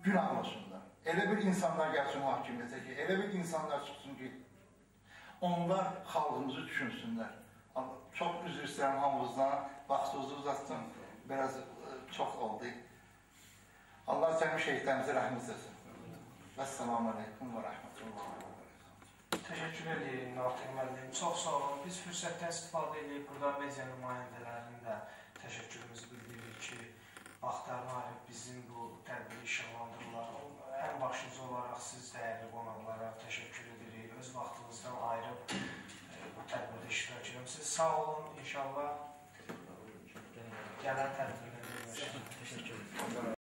günah olsunlar. Elə bir insanlar gəlsin hakimiyyətə ki, elə bir insanlar çıxsın ki, onlar xalqımızı düşünsünlər. Çox üzr istəyirəm hamımızdan, vaxtınızı uzatdım, biraz çox oldu. Allah cəmi şəhidlərimizi rəhmət etsin. Vəssalamu aleykum və rəhmətullah. Təşəkkür edirik Natiq müəllim. Çox sağ olun. Biz fürsətdən istifadə edib burada media nümayəndələrinin də təşəkkürümüzü bildiririk ki, vaxtlarını ayırıb bizim bu tədbiri işıqlandırırlar. Ən başlıca olaraq siz dəyərli qonaqlara təşəkkür edirik. Öz vaxtınızdan ayırıb bu tədbirdə iştirak edirsiniz. Sağ olun. İnşallah gələn tədbirdə görüşürüz. Təşəkkür ederim.